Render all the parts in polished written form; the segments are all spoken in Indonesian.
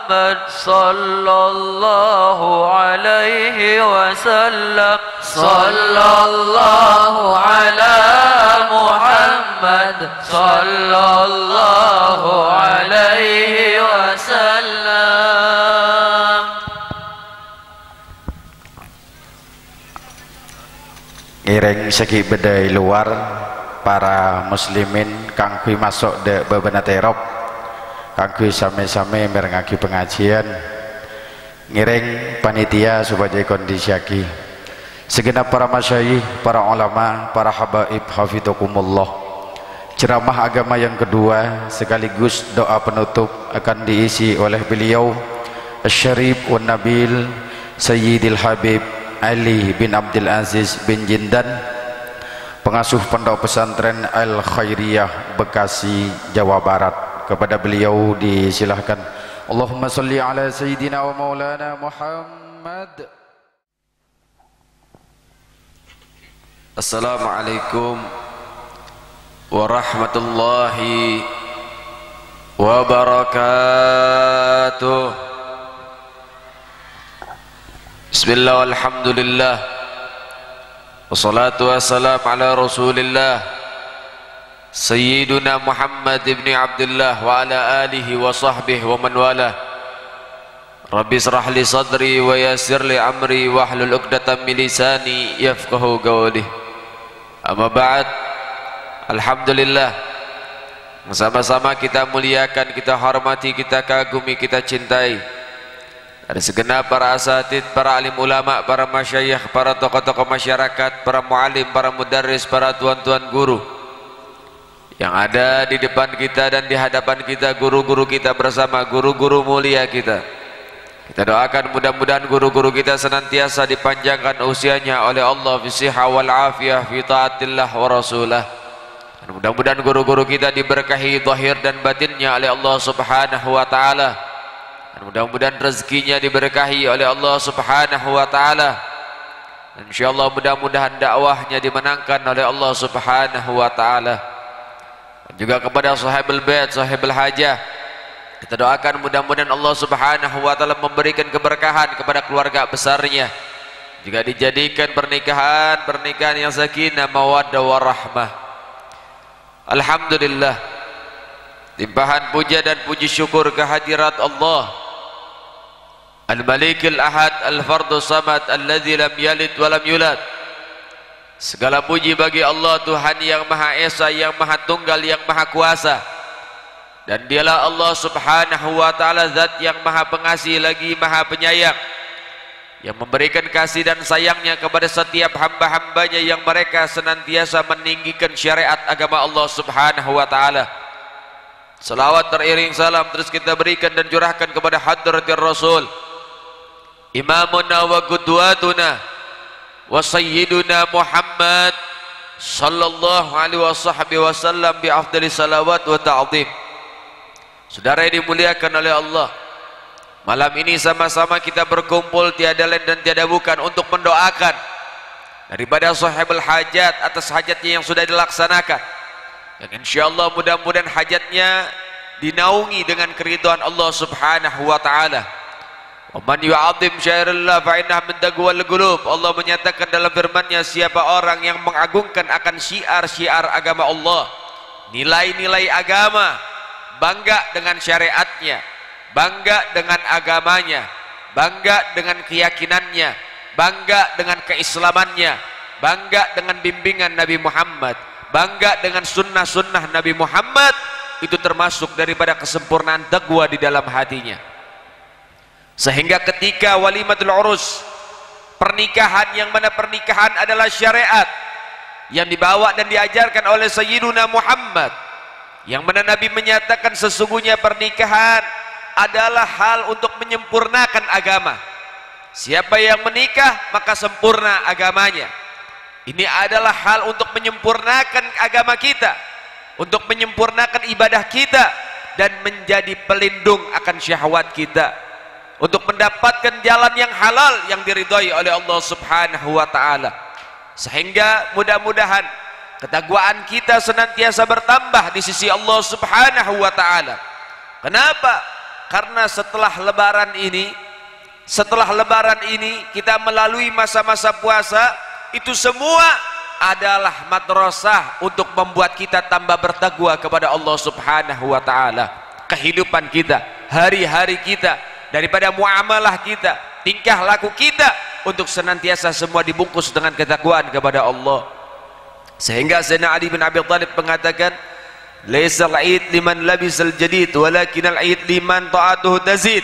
محمد صلى الله عليه وسلم صلى الله على محمد صلى الله عليه وسلم. Ngiring segi bedai luar para muslimin kang kui masuk de bebenat Erop kang kui same-same merengaki pengajian ngiring panitia supaya kondisi aki segenap para masyayikh, para ulama, para habaib hafidhukumullah. Ceramah agama yang kedua sekaligus doa penutup akan diisi oleh beliau Asy-Syarif wan Nabil Sayyidil Habib Ali bin Abdul Aziz bin Jindan, pengasuh pondok pesantren Al Khairiyah Bekasi, Jawa Barat. Kepada beliau disilahkan. Allahumma salli ala Sayyidina wa Maulana Muhammad. Assalamualaikum warahmatullahi wabarakatuh. Bismillah walhamdulillah wassalatu wassalamu ala rasulillah Sayyiduna Muhammad ibn Abdullah wa ala alihi wa sahbihi wa man wala. Rabbi israh li sadri wa yassir li amri wa hlul 'uqdatam min lisani yafqahu qawli. Amma ba'd. Alhamdulillah, sama-sama kita muliakan, kita hormati, kita kagumi, kita cintai ada segenap para asatid, para alim ulama, para masyayikh, para tokoh-tokoh masyarakat, para muallim, para mudarris, para tuan-tuan guru yang ada di depan kita dan di hadapan kita, guru-guru kita bersama, guru-guru mulia kita. Kita doakan mudah-mudahan guru-guru kita senantiasa dipanjangkan usianya oleh Allah fi sihah wal afiyah fi taatillah wa rasulah. Dan mudah-mudahan guru-guru kita diberkahi zahir dan batinnya oleh Allah Subhanahu wa taala. Dan mudah-mudahan rezekinya diberkahi oleh Allah Subhanahu wa taala. Dan insyaallah mudah-mudahan dakwahnya dimenangkan oleh Allah Subhanahu wa taala. Dan juga kepada sahibul bait, sahibul hajah, kita doakan mudah-mudahan Allah Subhanahu wa taala memberikan keberkahan kepada keluarga besarnya. Juga dijadikan pernikahan yang sakinah, mawaddah warahmah. Alhamdulillah, limpahan puja dan puji syukur kehadirat Allah Al-Malikil Ahad Al-Fardus Samad Alladzi lam yalid wa lam yulad. Segala puji bagi Allah Tuhan yang Maha Esa, yang Maha Tunggal, yang Maha Kuasa. Dan dialah Allah Subhanahu wa taala zat yang Maha Pengasih lagi Maha Penyayang, yang memberikan kasih dan sayangnya kepada setiap hamba-hambanya yang mereka senantiasa meninggikan syariat agama Allah Subhanahu wa taala. Salawat teriring salam terus kita berikan dan curahkan kepada hadratir Rasul, imamuna wa qudwatuna wa sayyiduna Muhammad sallallahu alaihi wasallam bi afdhalis salawat wa ta'zim. Saudara yang dimuliakan oleh Allah, malam ini sama-sama kita berkumpul tiada lain dan tiada bukan untuk mendoakan daripada sahibul hajat atas hajatnya yang sudah dilaksanakan, dan insyaallah mudah-mudahan hajatnya dinaungi dengan keridhaan Allah Subhanahu wa taala. Wa man yu'azzim syairillah fa innahu min taqwal qulub. Allah menyatakan dalam firman-Nya, siapa orang yang mengagungkan akan syiar-syiar agama Allah, nilai-nilai agama, bangga dengan syariatnya, bangga dengan agamanya, bangga dengan keyakinannya, bangga dengan keislamannya, bangga dengan bimbingan Nabi Muhammad, bangga dengan sunnah-sunnah Nabi Muhammad, itu termasuk daripada kesempurnaan taqwa di dalam hatinya. Sehingga ketika walimatul urus, pernikahan yang mana pernikahan adalah syariat yang dibawa dan diajarkan oleh Sayyiduna Muhammad, yang mana Nabi menyatakan sesungguhnya pernikahan adalah hal untuk menyempurnakan agama. Siapa yang menikah maka sempurna agamanya. Ini adalah hal untuk menyempurnakan agama kita, untuk menyempurnakan ibadah kita, dan menjadi pelindung akan syahwat kita, untuk mendapatkan jalan yang halal yang diridhai oleh Allah Subhanahu wa taala. Sehingga mudah-mudahan ketakwaan kita senantiasa bertambah di sisi Allah Subhanahu wa taala. Kenapa? Karena setelah lebaran ini kita melalui masa-masa puasa, itu semua adalah madrasah untuk membuat kita tambah bertakwa kepada Allah Subhanahu wa taala. Kehidupan kita, hari-hari kita, daripada muamalah kita, tingkah laku kita, untuk senantiasa semua dibungkus dengan ketakwaan kepada Allah. Sehingga Sayyidina Ali bin Abi Thalib mengatakan, laisal aid liman labisal jadid walakinal aid liman ta'atuhu tazid.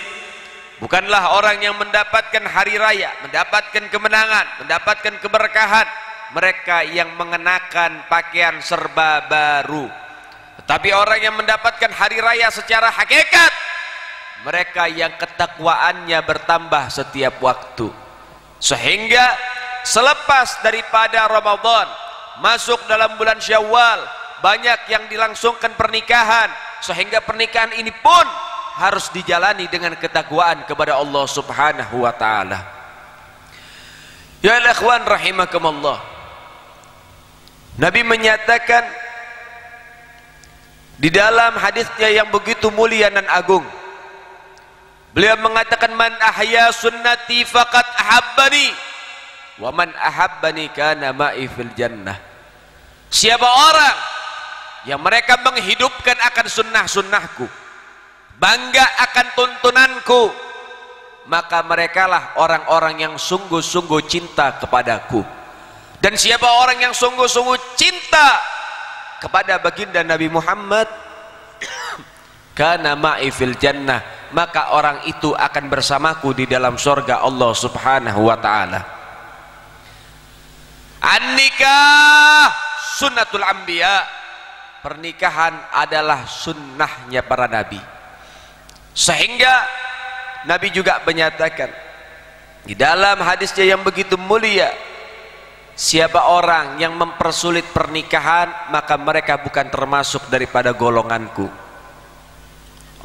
Bukanlah orang yang mendapatkan hari raya, mendapatkan kemenangan, mendapatkan keberkahan mereka yang mengenakan pakaian serba baru, tetapi orang yang mendapatkan hari raya secara hakikat, mereka yang ketakwaannya bertambah setiap waktu. Sehingga selepas daripada Ramadan masuk dalam bulan Syawal, banyak yang dilangsungkan pernikahan, sehingga pernikahan ini pun harus dijalani dengan ketakwaan kepada Allah Subhanahu wa taala. Ya ikhwan rahimakumullah, Nabi menyatakan di dalam hadisnya yang begitu mulia dan agung, beliau mengatakan, man ahya sunnati faqad ahabbani wa man ahabbani kana ma'i fil jannah. Siapa orang yang mereka menghidupkan akan sunnah-sunnahku, bangga akan tuntunanku, maka merekalah orang-orang yang sungguh-sungguh cinta kepadaku. Dan siapa orang yang sungguh-sungguh cinta kepada baginda Nabi Muhammad, kana ma'i fil jannah, maka orang itu akan bersamaku di dalam surga Allah Subhanahu wa taala. An-nikah sunnatul anbiya, pernikahan adalah sunnahnya para nabi. Sehingga Nabi juga menyatakan di dalam hadisnya yang begitu mulia, siapa orang yang mempersulit pernikahan, maka mereka bukan termasuk daripada golonganku.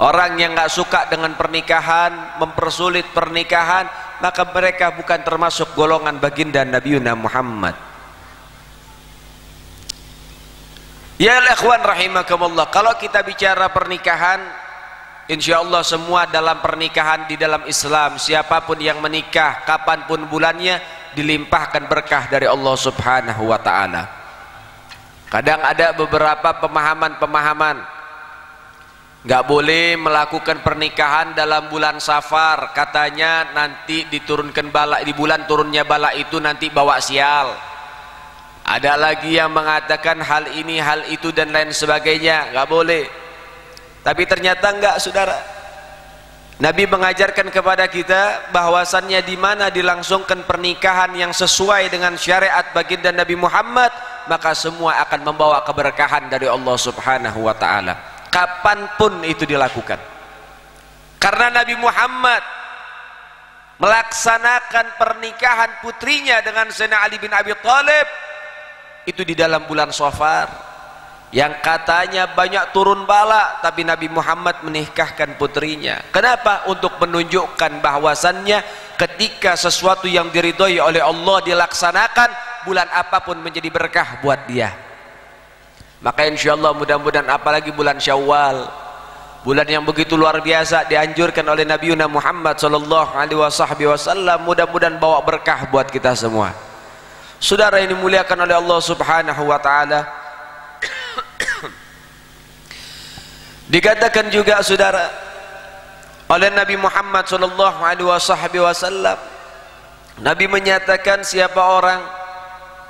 Orang yang gak suka dengan pernikahan, mempersulit pernikahan, maka mereka bukan termasuk golongan baginda Nabi Muhammad. Ya ikhwan rahimakumullah, kalau kita bicara pernikahan, insya Allah semua dalam pernikahan di dalam Islam, siapapun yang menikah, kapanpun bulannya, dilimpahkan berkah dari Allah Subhanahu wa ta'ala. Kadang ada beberapa pemahaman nggak boleh melakukan pernikahan dalam bulan Safar, katanya nanti diturunkan bala, di bulan turunnya bala itu nanti bawa sial. Ada lagi yang mengatakan hal ini, hal itu dan lain sebagainya, nggak boleh. Tapi ternyata enggak, saudara. Nabi mengajarkan kepada kita bahwasannya di mana dilangsungkan pernikahan yang sesuai dengan syariat baginda Nabi Muhammad, maka semua akan membawa keberkahan dari Allah Subhanahu wa taala. Kapanpun itu dilakukan. Karena Nabi Muhammad melaksanakan pernikahan putrinya dengan Sayyidina Ali bin Abi Thalib itu di dalam bulan Safar, yang katanya banyak turun bala, tapi Nabi Muhammad menikahkan putrinya. Kenapa? Untuk menunjukkan bahwasannya ketika sesuatu yang diridhoi oleh Allah dilaksanakan, bulan apapun menjadi berkah buat dia. Maka insyaallah mudah-mudahan apalagi bulan Syawal, bulan yang begitu luar biasa, dianjurkan oleh Nabi Muhammad sallallahu alaihi wasallam, mudah-mudahan bawa berkah buat kita semua. Saudara ini muliakan oleh Allah Subhanahu wa taala. Dikatakan juga saudara oleh Nabi Muhammad sallallahu alaihi wasallam, Nabi menyatakan siapa orang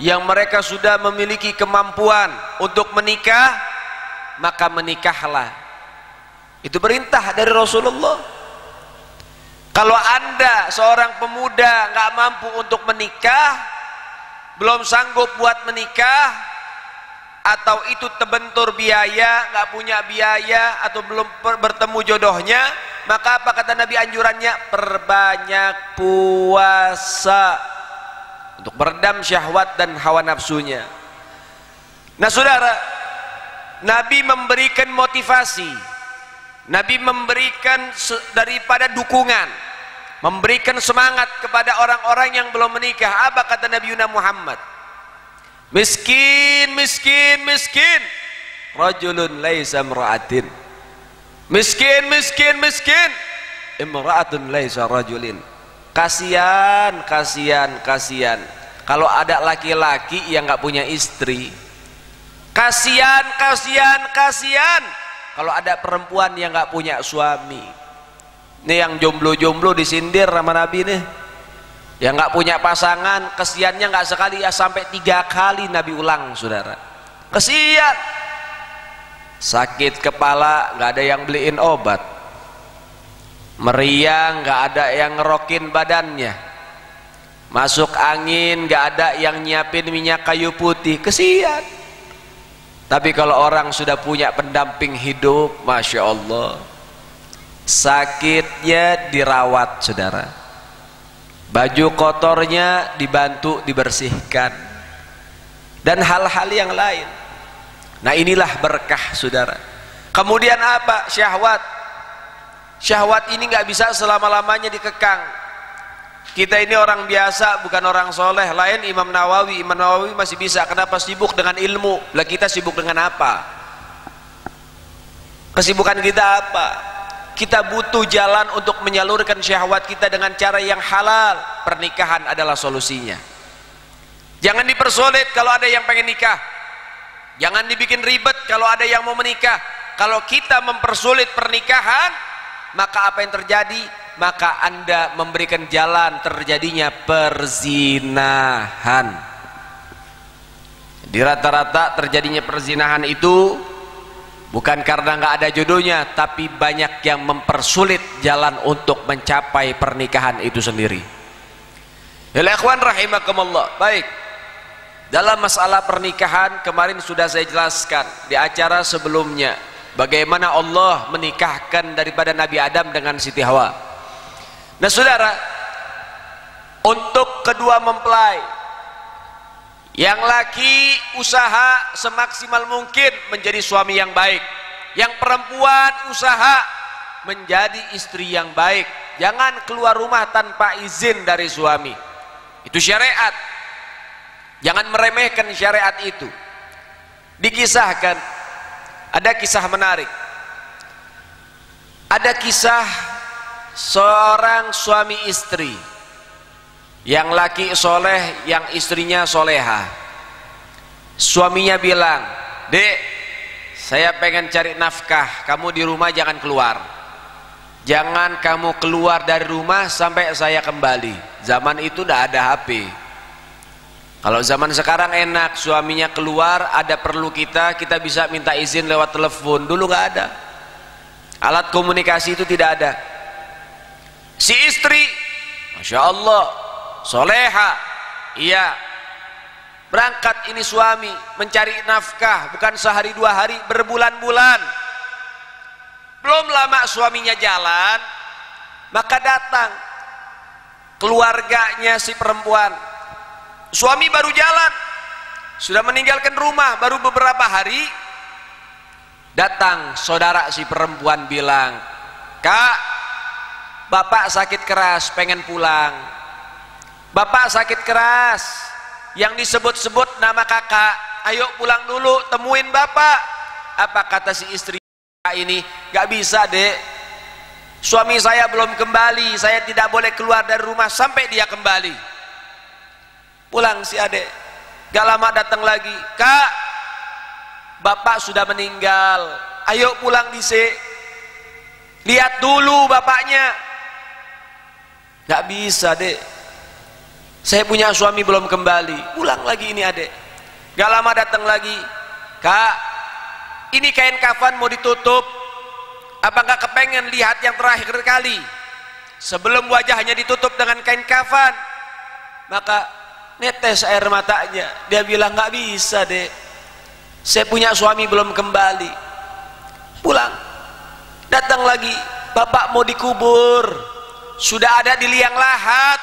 yang mereka sudah memiliki kemampuan untuk menikah, maka menikahlah. Itu perintah dari Rasulullah. Kalau anda seorang pemuda nggak mampu untuk menikah, belum sanggup buat menikah, atau itu terbentur biaya, nggak punya biaya, atau belum bertemu jodohnya, maka apa kata Nabi anjurannya? Perbanyak puasa untuk meredam syahwat dan hawa nafsunya. Nah saudara, Nabi memberikan motivasi, Nabi memberikan daripada dukungan, memberikan semangat kepada orang-orang yang belum menikah. Apa kata Nabi Muhammad? Miskin, miskin, miskin, rajulun laisa imra'atin. Miskin, miskin, miskin. Imra'atun laisa rajulin. Kasihan, kasihan, kasihan. Kalau ada laki-laki yang nggak punya istri, kasihan, kasihan, kasihan. Kalau ada perempuan yang nggak punya suami. Ini yang jomblo-jomblo disindir sama Nabi nih. Yang nggak punya pasangan, kesiannya nggak sekali ya, sampai 3 kali Nabi ulang, saudara. Kesian. Sakit kepala nggak ada yang beliin obat, meriang nggak ada yang ngerokin badannya, masuk angin nggak ada yang nyiapin minyak kayu putih. Kesian. Tapi kalau orang sudah punya pendamping hidup, Masya Allah, sakitnya dirawat, saudara. Baju kotornya dibantu dibersihkan, dan hal-hal yang lain. Nah, inilah berkah, saudara. Kemudian apa? Syahwat. Syahwat ini nggak bisa selama-lamanya dikekang. Kita ini orang biasa, bukan orang soleh. Lain Imam Nawawi. Imam Nawawi masih bisa. Kenapa? Sibuk dengan ilmu. Lah kita sibuk dengan apa? Kesibukan kita apa? Kita butuh jalan untuk menyalurkan syahwat kita dengan cara yang halal. Pernikahan adalah solusinya. Jangan dipersulit kalau ada yang pengen nikah. Jangan dibikin ribet kalau ada yang mau menikah. Kalau kita mempersulit pernikahan, maka apa yang terjadi? Maka Anda memberikan jalan terjadinya perzinahan. Di rata-rata terjadinya perzinahan itu bukan karena nggak ada jodohnya, tapi banyak yang mempersulit jalan untuk mencapai pernikahan itu sendiri. Ya ikhwan rahimakumullah. Baik, dalam masalah pernikahan kemarin sudah saya jelaskan di acara sebelumnya bagaimana Allah menikahkan daripada Nabi Adam dengan Siti Hawa. Nah, saudara, untuk kedua mempelai, yang laki usaha semaksimal mungkin menjadi suami yang baik, yang perempuan usaha menjadi istri yang baik. Jangan keluar rumah tanpa izin dari suami. Itu syariat. Jangan meremehkan syariat itu. Dikisahkan, ada kisah menarik. Ada kisah seorang suami istri, yang laki soleh, yang istrinya soleha. Suaminya bilang, "Dek, saya pengen cari nafkah, kamu di rumah jangan keluar. Jangan kamu keluar dari rumah sampai saya kembali." Zaman itu tidak ada HP. Kalau zaman sekarang enak, suaminya keluar, ada perlu kita bisa minta izin lewat telepon. Dulu nggak ada. Alat komunikasi itu tidak ada. Si istri, Masya Allah, soleha, iya, berangkat ini suami mencari nafkah, bukan sehari 2 hari, berbulan-bulan. Belum lama suaminya jalan, maka datang keluarganya si perempuan. Suami baru jalan, sudah meninggalkan rumah, baru beberapa hari, datang saudara si perempuan bilang, "Kak, bapak sakit keras, pengen pulang. Bapak sakit keras, yang disebut-sebut nama kakak, ayo pulang dulu, temuin bapak." Apa kata si istri ini? "Gak bisa, Dek, suami saya belum kembali, saya tidak boleh keluar dari rumah sampai dia kembali." Pulang si adek, gak lama datang lagi, "Kak, bapak sudah meninggal, ayo pulang dise, lihat dulu bapaknya." Gak bisa, Dek, saya punya suami belum kembali. Pulang lagi ini adek, gak lama datang lagi, "Kak, ini kain kafan mau ditutup, apa gak kepengen lihat yang terakhir kali sebelum wajahnya ditutup dengan kain kafan?" Maka netes air matanya. Dia bilang, "Nggak bisa, Dek, saya punya suami belum kembali." Pulang, datang lagi, "Bapak mau dikubur, sudah ada di liang lahat,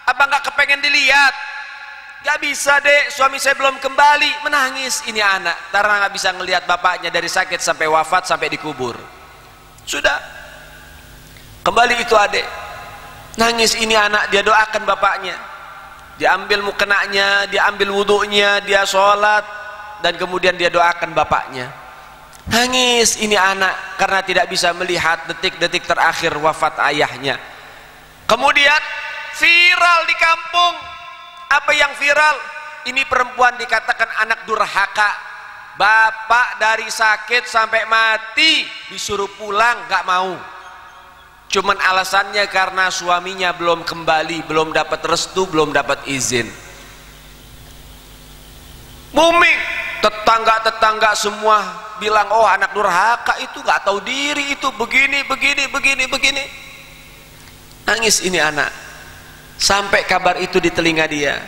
apa nggak kepengen dilihat?" "Nggak bisa, Dek, suami saya belum kembali." Menangis ini anak karena nggak bisa ngelihat bapaknya dari sakit sampai wafat sampai dikubur. Sudah kembali itu adek, nangis ini anak, dia doakan bapaknya, diambil mukenanya, diambil wudhunya, dia sholat, dan kemudian dia doakan bapaknya. Nangis ini anak karena tidak bisa melihat detik-detik terakhir wafat ayahnya. Kemudian viral di kampung. Apa yang viral? Ini perempuan dikatakan anak durhaka. Bapak dari sakit sampai mati disuruh pulang, gak mau. Cuman alasannya karena suaminya belum kembali, belum dapat restu, belum dapat izin. Booming, tetangga-tetangga semua bilang, oh anak durhaka itu gak tahu diri, itu begini. Nangis ini anak. Sampai kabar itu di telinga dia,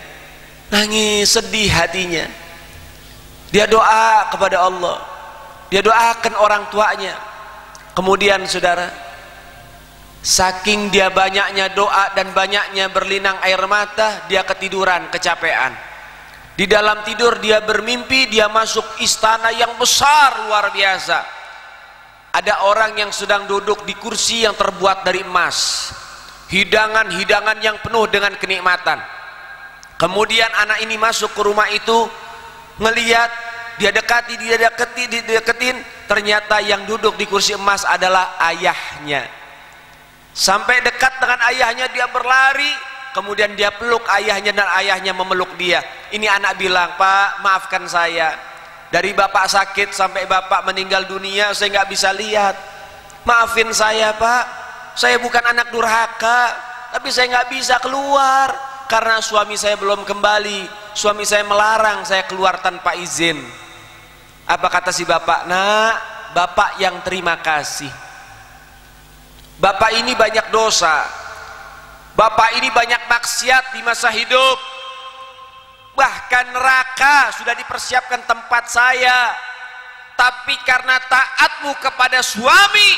nangis, sedih hatinya. Dia doa kepada Allah, dia doakan orang tuanya. Kemudian saudara, saking dia banyaknya doa dan banyaknya berlinang air mata, dia ketiduran, kecapean. Di dalam tidur dia bermimpi dia masuk istana yang besar luar biasa. Ada orang yang sedang duduk di kursi yang terbuat dari emas, hidangan-hidangan yang penuh dengan kenikmatan. Kemudian anak ini masuk ke rumah itu, ngelihat, dia deketin, ternyata yang duduk di kursi emas adalah ayahnya. Sampai dekat dengan ayahnya dia berlari. Kemudian dia peluk ayahnya dan ayahnya memeluk dia. Ini anak bilang, Pak, maafkan saya. Dari bapak sakit sampai bapak meninggal dunia, saya nggak bisa lihat. Maafin saya, Pak. Saya bukan anak durhaka, tapi saya nggak bisa keluar karena suami saya belum kembali. Suami saya melarang saya keluar tanpa izin. Apa kata si bapak? Nah, bapak yang terima kasih. Bapak ini banyak dosa. Bapak ini banyak maksiat di masa hidup. Bahkan neraka sudah dipersiapkan tempat saya. Tapi karena taatmu kepada suami,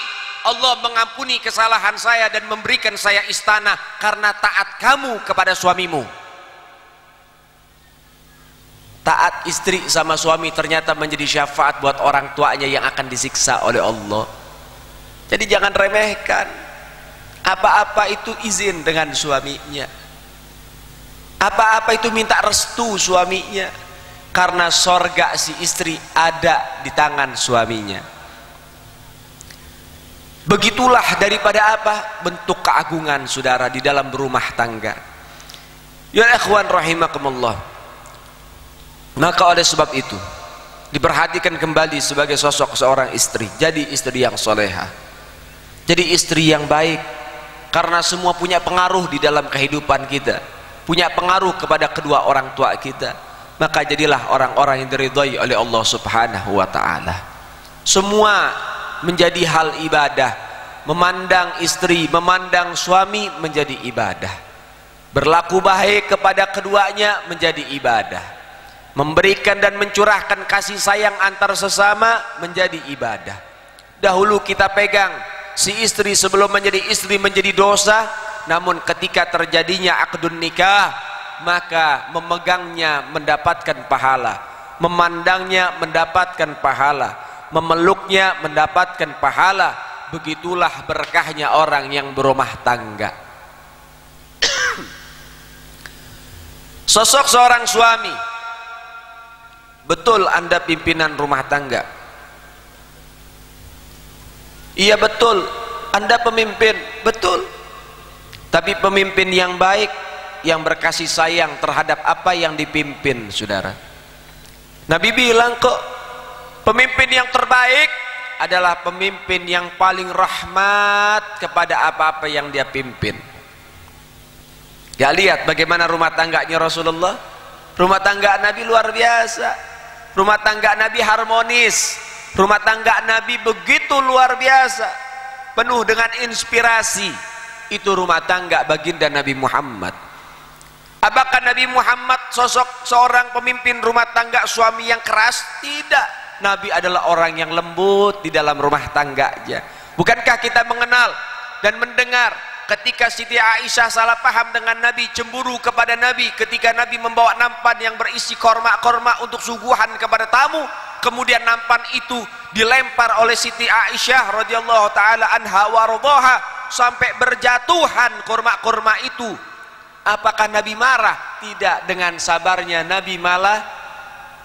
Allah mengampuni kesalahan saya dan memberikan saya istana karena taat kamu kepada suamimu. Taat istri sama suami ternyata menjadi syafaat buat orang tuanya yang akan disiksa oleh Allah. Jadi jangan remehkan. Apa-apa itu izin dengan suaminya. Apa-apa itu minta restu suaminya. Karena sorga si istri ada di tangan suaminya. Begitulah daripada apa? Bentuk keagungan saudara di dalam berumah tangga. Ya ikhwan rahimakumullah. Maka oleh sebab itu diperhatikan kembali sebagai sosok seorang istri. Jadi istri yang solehah, jadi istri yang baik. Karena semua punya pengaruh di dalam kehidupan kita, punya pengaruh kepada kedua orang tua kita. Maka jadilah orang-orang yang diridhai oleh Allah subhanahu wa ta'ala. Semua menjadi hal ibadah. Memandang istri, memandang suami menjadi ibadah. Berlaku baik kepada keduanya menjadi ibadah. Memberikan dan mencurahkan kasih sayang antar sesama menjadi ibadah. Dahulu kita pegang si istri sebelum menjadi istri menjadi dosa, namun ketika terjadinya akdun nikah, maka memegangnya mendapatkan pahala, memandangnya mendapatkan pahala, memeluknya mendapatkan pahala. Begitulah berkahnya orang yang berumah tangga. Sosok seorang suami, betul Anda pimpinan rumah tangga. Iya betul, Anda pemimpin, betul. Tapi pemimpin yang baik, yang berkasih sayang terhadap apa yang dipimpin, saudara. Nabi bilang kok, pemimpin yang terbaik adalah pemimpin yang paling rahmat kepada apa-apa yang dia pimpin. Ya lihat bagaimana rumah tangganya Rasulullah. Rumah tangga Nabi luar biasa. Rumah tangga Nabi harmonis. Rumah tangga Nabi begitu luar biasa, penuh dengan inspirasi. Itu rumah tangga baginda Nabi Muhammad. Apakah Nabi Muhammad sosok seorang pemimpin rumah tangga, suami yang keras? Tidak. Nabi adalah orang yang lembut di dalam rumah tangganya. Bukankah kita mengenal dan mendengar ketika Siti Aisyah salah paham dengan Nabi, cemburu kepada Nabi ketika Nabi membawa nampan yang berisi korma-korma untuk suguhan kepada tamu. Kemudian nampan itu dilempar oleh Siti Aisyah radhiyallahu taala anha waradhaha sampai berjatuhan kurma-kurma itu. Apakah Nabi marah? Tidak. Dengan sabarnya Nabi malah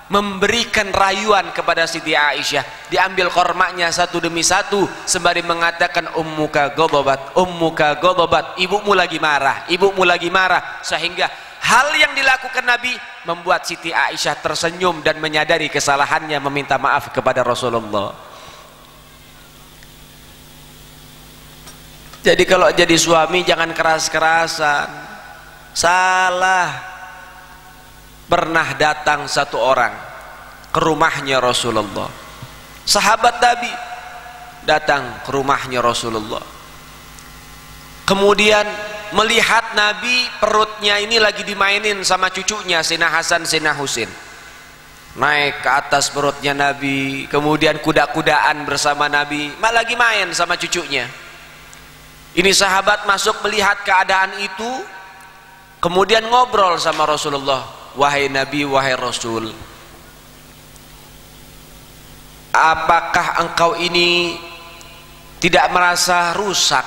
memberikan rayuan kepada Siti Aisyah. Diambil kormaknya satu demi satu sembari mengatakan ummuka ghadabat, ibumu lagi marah, ibumu lagi marah. Sehingga hal yang dilakukan Nabi membuat Siti Aisyah tersenyum dan menyadari kesalahannya, meminta maaf kepada Rasulullah. Jadi kalau jadi suami jangan keras-kerasan. Salah. Pernah datang satu orang ke rumahnya Rasulullah, sahabat Nabi datang ke rumahnya Rasulullah, kemudian melihat Nabi perutnya ini lagi dimainin sama cucunya Sayyidina Hasan, Sayyidina Husain. Naik ke atas perutnya Nabi, kemudian kuda-kudaan bersama Nabi, lagi main sama cucunya. Ini sahabat masuk melihat keadaan itu, kemudian ngobrol sama Rasulullah. Wahai Nabi, wahai Rasul, apakah engkau ini tidak merasa rusak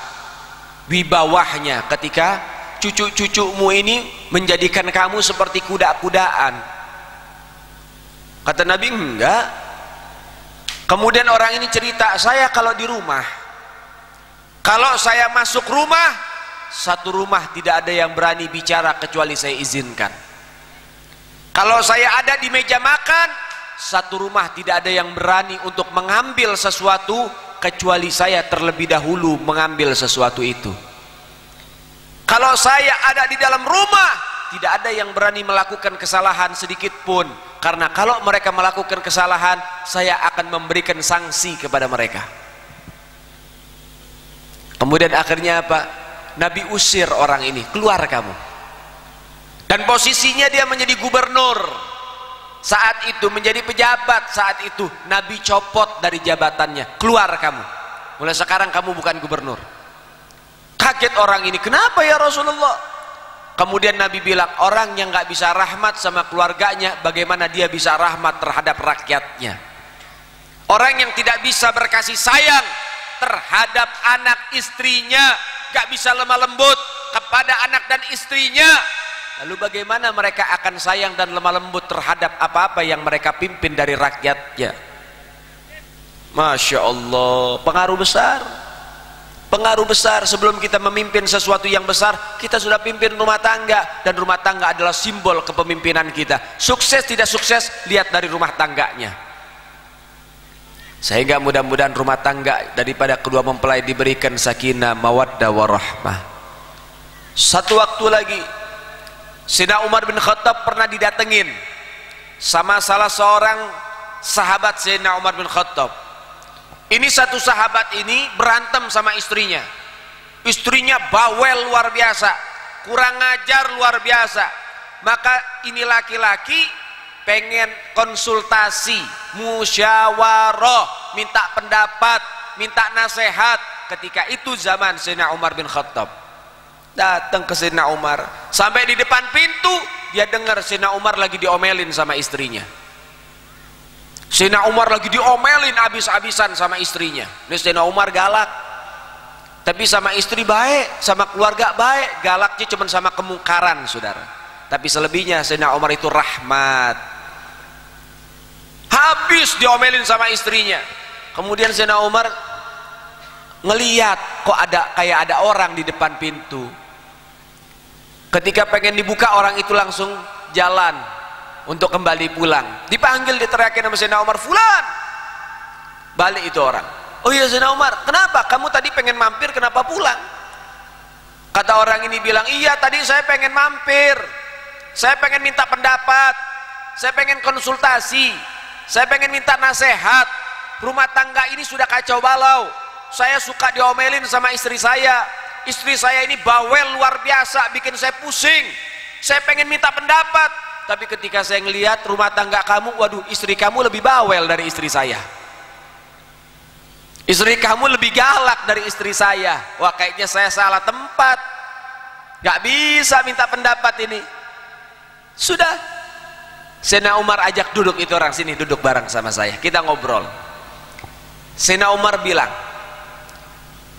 wibawahnya ketika cucu-cucumu ini menjadikan kamu seperti kuda-kudaan? Kata Nabi, enggak. Kemudian orang ini cerita, saya kalau di rumah, kalau saya masuk rumah, satu rumah tidak ada yang berani bicara kecuali saya izinkan. Kalau saya ada di meja makan, satu rumah tidak ada yang berani untuk mengambil sesuatu kecuali saya terlebih dahulu mengambil sesuatu itu. Kalau saya ada di dalam rumah, tidak ada yang berani melakukan kesalahan sedikit pun, karena kalau mereka melakukan kesalahan, saya akan memberikan sanksi kepada mereka. Kemudian akhirnya apa? Nabi usir orang ini, keluar kamu. Dan posisinya dia menjadi gubernur saat itu, menjadi pejabat saat itu. Nabi copot dari jabatannya, keluar kamu, mulai sekarang kamu bukan gubernur. Kaget orang ini, kenapa ya Rasulullah? Kemudian Nabi bilang, orang yang gak bisa rahmat sama keluarganya, bagaimana dia bisa rahmat terhadap rakyatnya? Orang yang tidak bisa berkasih sayang terhadap anak istrinya, gak bisa lemah lembut kepada anak dan istrinya, lalu bagaimana mereka akan sayang dan lemah lembut terhadap apa-apa yang mereka pimpin dari rakyatnya? Masya Allah, pengaruh besar. Pengaruh besar. Sebelum kita memimpin sesuatu yang besar, kita sudah pimpin rumah tangga, dan rumah tangga adalah simbol kepemimpinan kita. Sukses tidak sukses, lihat dari rumah tangganya. Sehingga mudah-mudahan rumah tangga daripada kedua mempelai diberikan sakinah, mawaddah, warahmah. Satu waktu lagi, Sayyidina Umar bin Khattab pernah didatengin sama salah seorang sahabat Sayyidina Umar bin Khattab. Ini satu sahabat ini berantem sama istrinya. Istrinya bawel luar biasa, kurang ajar luar biasa. Maka ini laki-laki pengen konsultasi, musyawarah, minta pendapat, minta nasihat. Ketika itu zaman Sayyidina Umar bin Khattab. Datang ke Sayyidina Umar, sampai di depan pintu dia dengar Sayyidina Umar lagi diomelin sama istrinya. Sayyidina Umar lagi diomelin habis-habisan sama istrinya. Ini Sayyidina Umar galak, tapi sama istri baik, sama keluarga baik. Galaknya cuma sama kemungkaran, saudara. Tapi selebihnya Sayyidina Umar itu rahmat. Habis diomelin sama istrinya. Kemudian Sayyidina Umar ngeliat kok kayak ada orang di depan pintu. Ketika pengen dibuka, orang itu langsung jalan untuk kembali pulang. Dipanggil, diteriakin sama Sayyidina Umar, "Fulan!" Balik itu orang. "Oh iya Sayyidina Umar, kenapa? Kamu tadi pengen mampir, kenapa pulang?" Kata orang ini bilang, "Iya tadi saya pengen mampir, saya pengen minta pendapat, saya pengen konsultasi, saya pengen minta nasihat. Rumah tangga ini sudah kacau balau. Saya suka diomelin sama istri saya. Istri saya ini bawel luar biasa, bikin saya pusing. Saya pengen minta pendapat. Tapi ketika saya ngelihat rumah tangga kamu, waduh, istri kamu lebih bawel dari istri saya. Istri kamu lebih galak dari istri saya. Wah, kayaknya saya salah tempat. Gak bisa minta pendapat ini." Sudah, Sayyidina Umar ajak duduk itu orang, sini duduk bareng sama saya, kita ngobrol. Sayyidina Umar bilang,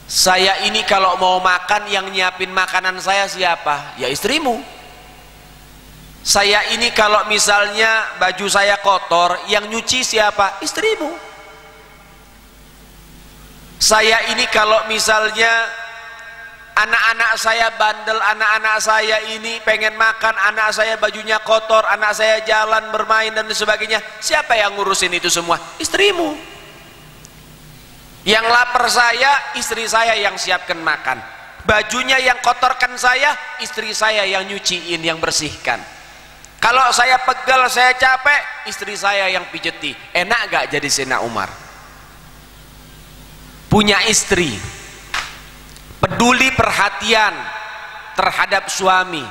"Saya ini kalau mau makan, yang nyiapin makanan saya siapa? Ya istrimu. Saya ini kalau misalnya baju saya kotor, yang nyuci siapa? Istrimu. Saya ini kalau misalnya anak-anak saya bandel, anak-anak saya ini pengen makan, anak saya bajunya kotor, anak saya jalan bermain dan sebagainya, siapa yang ngurusin itu semua? Istrimu. Yang lapar saya, istri saya yang siapkan makan. Bajunya yang kotorkan saya, istri saya yang nyuciin, yang bersihkan. Kalau saya pegal, saya capek, istri saya yang pijeti. Enak gak jadi Sayyidina Umar? Punya istri, peduli perhatian terhadap suami.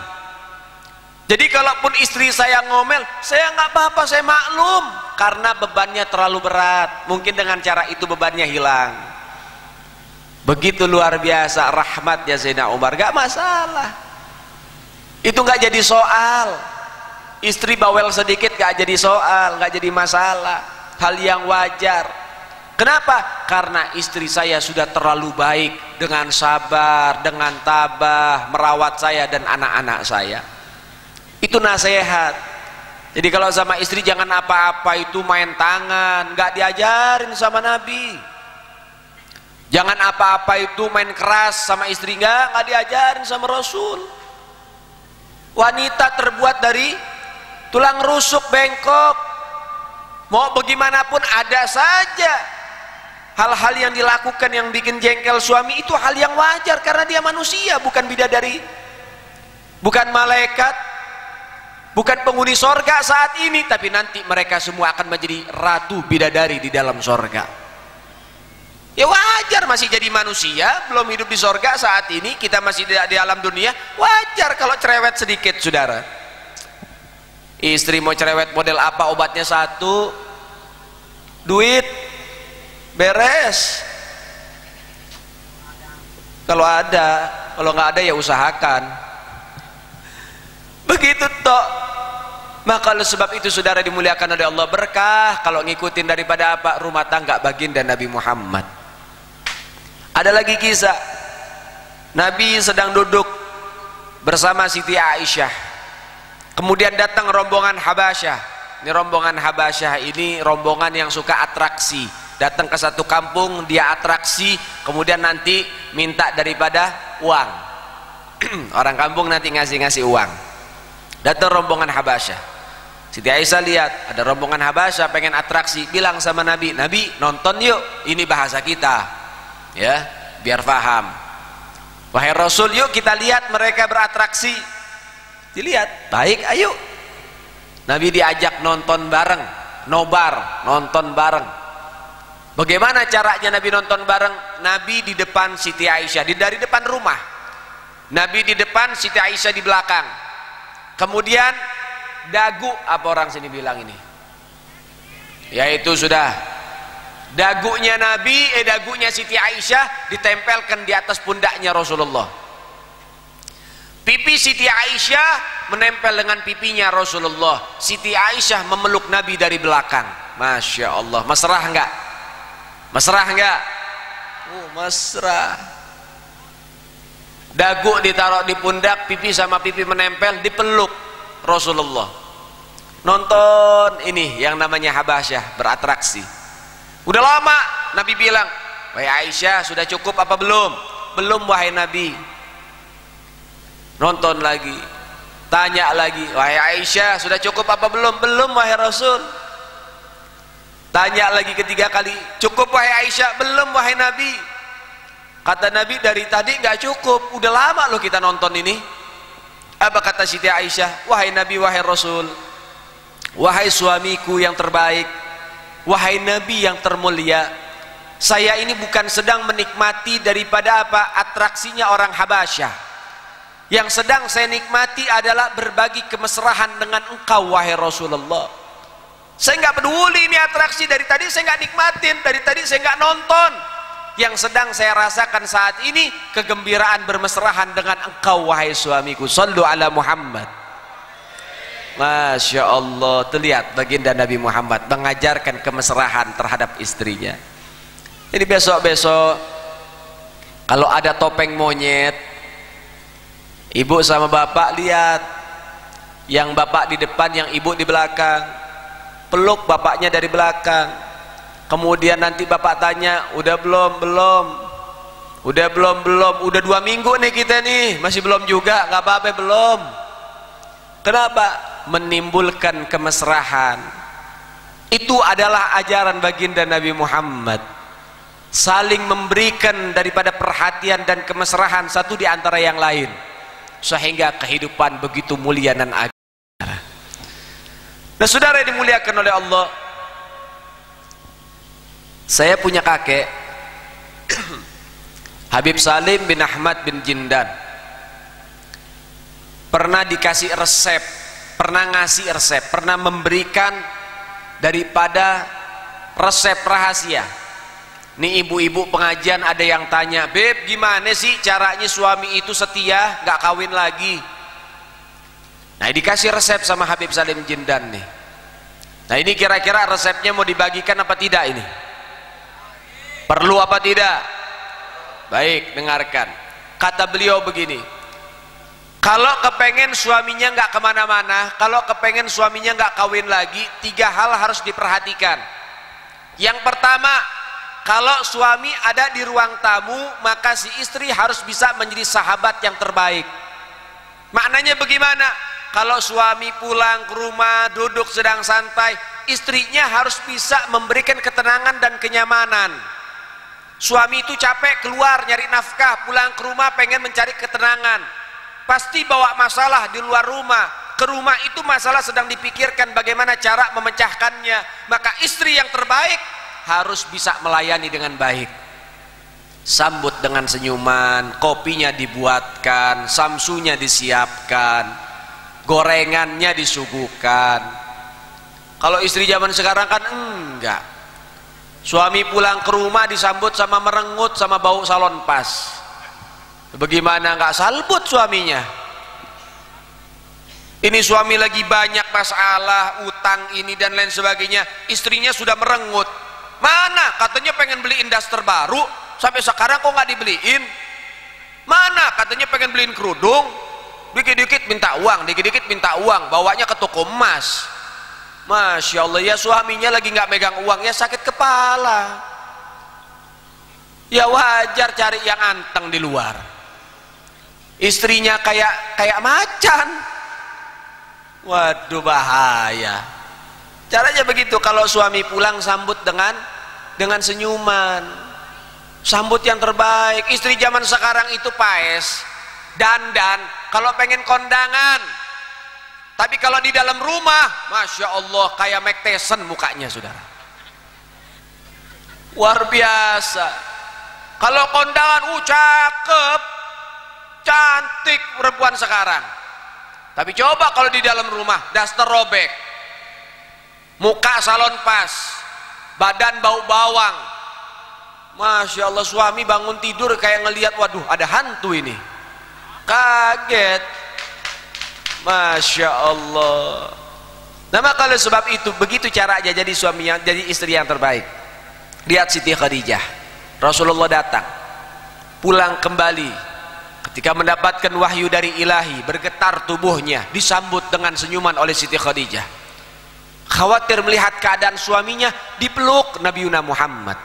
Jadi kalaupun istri saya ngomel, saya nggak apa-apa, saya maklum, karena bebannya terlalu berat. Mungkin dengan cara itu bebannya hilang. Begitu luar biasa rahmatnya Sayyidina Umar, gak masalah. Itu nggak jadi soal. Istri bawel sedikit gak jadi soal, gak jadi masalah, hal yang wajar. Kenapa? Karena istri saya sudah terlalu baik, dengan sabar, dengan tabah merawat saya dan anak-anak saya. Itu nasihat. Jadi kalau sama istri jangan apa-apa itu main tangan, nggak diajarin sama Nabi. Jangan apa-apa itu main keras sama istri, nggak diajarin sama Rasul. Wanita terbuat dari tulang rusuk, bengkok. Mau bagaimanapun ada saja hal-hal yang dilakukan yang bikin jengkel suami, itu hal yang wajar karena dia manusia, bukan bidadari, bukan malaikat, bukan penghuni sorga saat ini, tapi nanti mereka semua akan menjadi ratu bidadari di dalam sorga. Ya wajar, masih jadi manusia, belum hidup di sorga saat ini, kita masih di alam dunia. Wajar kalau cerewet sedikit, saudara. Istri mau cerewet model apa, obatnya satu, duit, beres. Kalau ada, kalau nggak ada ya usahakan. Begitu toh. Maka oleh sebab itu saudara dimuliakan oleh Allah, berkah kalau ngikutin daripada apa? Rumah tangga baginda Nabi Muhammad. Ada lagi kisah, Nabi sedang duduk bersama Siti Aisyah, kemudian datang rombongan Habasyah. Ini rombongan Habasyah ini rombongan yang suka atraksi, datang ke satu kampung, dia atraksi, kemudian nanti minta daripada uang. Orang kampung nanti ngasih uang. Datang rombongan Habasyah. Siti Aisyah lihat ada rombongan Habasyah pengen atraksi, bilang sama Nabi, Nabi nonton yuk, ini bahasa kita, ya, biar paham. Wahai Rasul, yuk kita lihat mereka beratraksi. Dilihat, baik, ayo. Nabi diajak nonton bareng, nobar, nonton bareng. Bagaimana caranya Nabi nonton bareng? Nabi di depan Siti Aisyah, dari depan rumah. Nabi di depan, Siti Aisyah di belakang. Kemudian dagu, apa orang sini bilang ini? Yaitu sudah dagunya Nabi, dagunya Siti Aisyah ditempelkan di atas pundaknya Rasulullah. Pipi Siti Aisyah menempel dengan pipinya Rasulullah. Siti Aisyah memeluk Nabi dari belakang. Masya Allah, mesra enggak? Mesra enggak? Mesra. Dagu ditaruh di pundak, pipi sama pipi menempel, dipeluk Rasulullah. Nonton ini yang namanya Habasyah beratraksi. Udah lama Nabi bilang, wahai Aisyah, sudah cukup apa belum? Belum wahai Nabi. Nonton lagi, tanya lagi, wahai Aisyah, sudah cukup apa belum? Belum wahai Rasul. Tanya lagi ketiga kali, cukup wahai Aisyah? Belum wahai Nabi. Kata Nabi, dari tadi nggak cukup, udah lama loh kita nonton ini. Apa kata Siti Aisyah? Wahai Nabi, wahai Rasul, wahai suamiku yang terbaik, wahai Nabi yang termulia, saya ini bukan sedang menikmati daripada apa? Atraksinya orang Habasyah. Yang sedang saya nikmati adalah berbagi kemesrahan dengan engkau wahai Rasulullah. Saya nggak peduli ini atraksi, dari tadi saya nggak nikmatin, dari tadi saya nggak nonton. Yang sedang saya rasakan saat ini kegembiraan bermesrahan dengan engkau wahai suamiku. Sallu ala Muhammad. Masya Allah, terlihat baginda Nabi Muhammad mengajarkan kemesrahan terhadap istrinya. Jadi besok-besok kalau ada topeng monyet, ibu sama bapak lihat Yang bapak di depan, yang ibu di belakang. Peluk bapaknya dari belakang. Kemudian nanti bapak tanya, udah belum? Belum. Udah belum? Belum. Udah 2 minggu nih kita nih, masih belum juga. Gak apa-apa, belum. Kenapa? Menimbulkan kemesrahan. Itu adalah ajaran baginda Nabi Muhammad. Saling memberikan daripada perhatian dan kemesrahan satu di antara yang lain, sehingga kehidupan begitu mulia dan agung. Nah, saudara yang dimuliakan oleh Allah, saya punya kakek Habib Salim bin Ahmad bin Jindan, pernah dikasih resep, pernah ngasih resep, pernah memberikan daripada resep rahasia. Nih ibu-ibu pengajian ada yang tanya, Beb, gimana sih caranya suami itu setia gak kawin lagi? Nah, dikasih resep sama Habib Salim Jindan nih. Nah, ini kira-kira resepnya mau dibagikan apa tidak ini? Perlu apa tidak? Baik, dengarkan. Kata beliau begini, kalau kepengen suaminya nggak kemana-mana, kalau kepengen suaminya nggak kawin lagi, 3 hal harus diperhatikan. Yang pertama, kalau suami ada di ruang tamu, maka si istri harus bisa menjadi sahabat yang terbaik. Maknanya bagaimana? Kalau suami pulang ke rumah, duduk sedang santai, istrinya harus bisa memberikan ketenangan dan kenyamanan. Suami itu capek keluar nyari nafkah, pulang ke rumah pengen mencari ketenangan, pasti bawa masalah di luar rumah. Ke rumah itu masalah sedang dipikirkan bagaimana cara memecahkannya. Maka istri yang terbaik harus bisa melayani dengan baik. Sambut dengan senyuman, kopinya dibuatkan, samsunya disiapkan, gorengannya disuguhkan. Kalau istri zaman sekarang kan enggak. Suami pulang ke rumah disambut sama merengut sama bau salon pas. Bagaimana enggak salbut suaminya? Ini suami lagi banyak masalah, utang ini dan lain sebagainya, istrinya sudah merengut. Mana katanya pengen beliin daster baru, sampai sekarang kok nggak dibeliin? Mana katanya pengen beliin kerudung, dikit-dikit minta uang, dikit-dikit minta uang, bawanya ke toko emas. Masya Allah, ya suaminya lagi nggak megang uang, ya sakit kepala. Ya wajar cari yang anteng di luar. Istrinya kayak macan. Waduh, bahaya. Caranya begitu. Kalau suami pulang sambut dengan senyuman, sambut yang terbaik. Istri zaman sekarang itu paes, dandan kalau pengen kondangan, tapi kalau di dalam rumah, Masya Allah, kayak Mike Tyson mukanya, saudara. Luar biasa. Kalau kondangan, cakep, cantik perempuan sekarang. Tapi coba kalau di dalam rumah, daster robek, muka salon pas, badan bau bawang. Masya Allah, suami bangun tidur kayak ngelihat, waduh ada hantu ini. Kaget. Masya Allah. Nah, maka oleh sebab itu, begitu caranya jadi suami yang, jadi istri yang terbaik. Lihat Siti Khadijah. Rasulullah datang, pulang kembali, ketika mendapatkan wahyu dari ilahi, bergetar tubuhnya, disambut dengan senyuman oleh Siti Khadijah. Khawatir melihat keadaan suaminya, dipeluk Nabi Muhammad,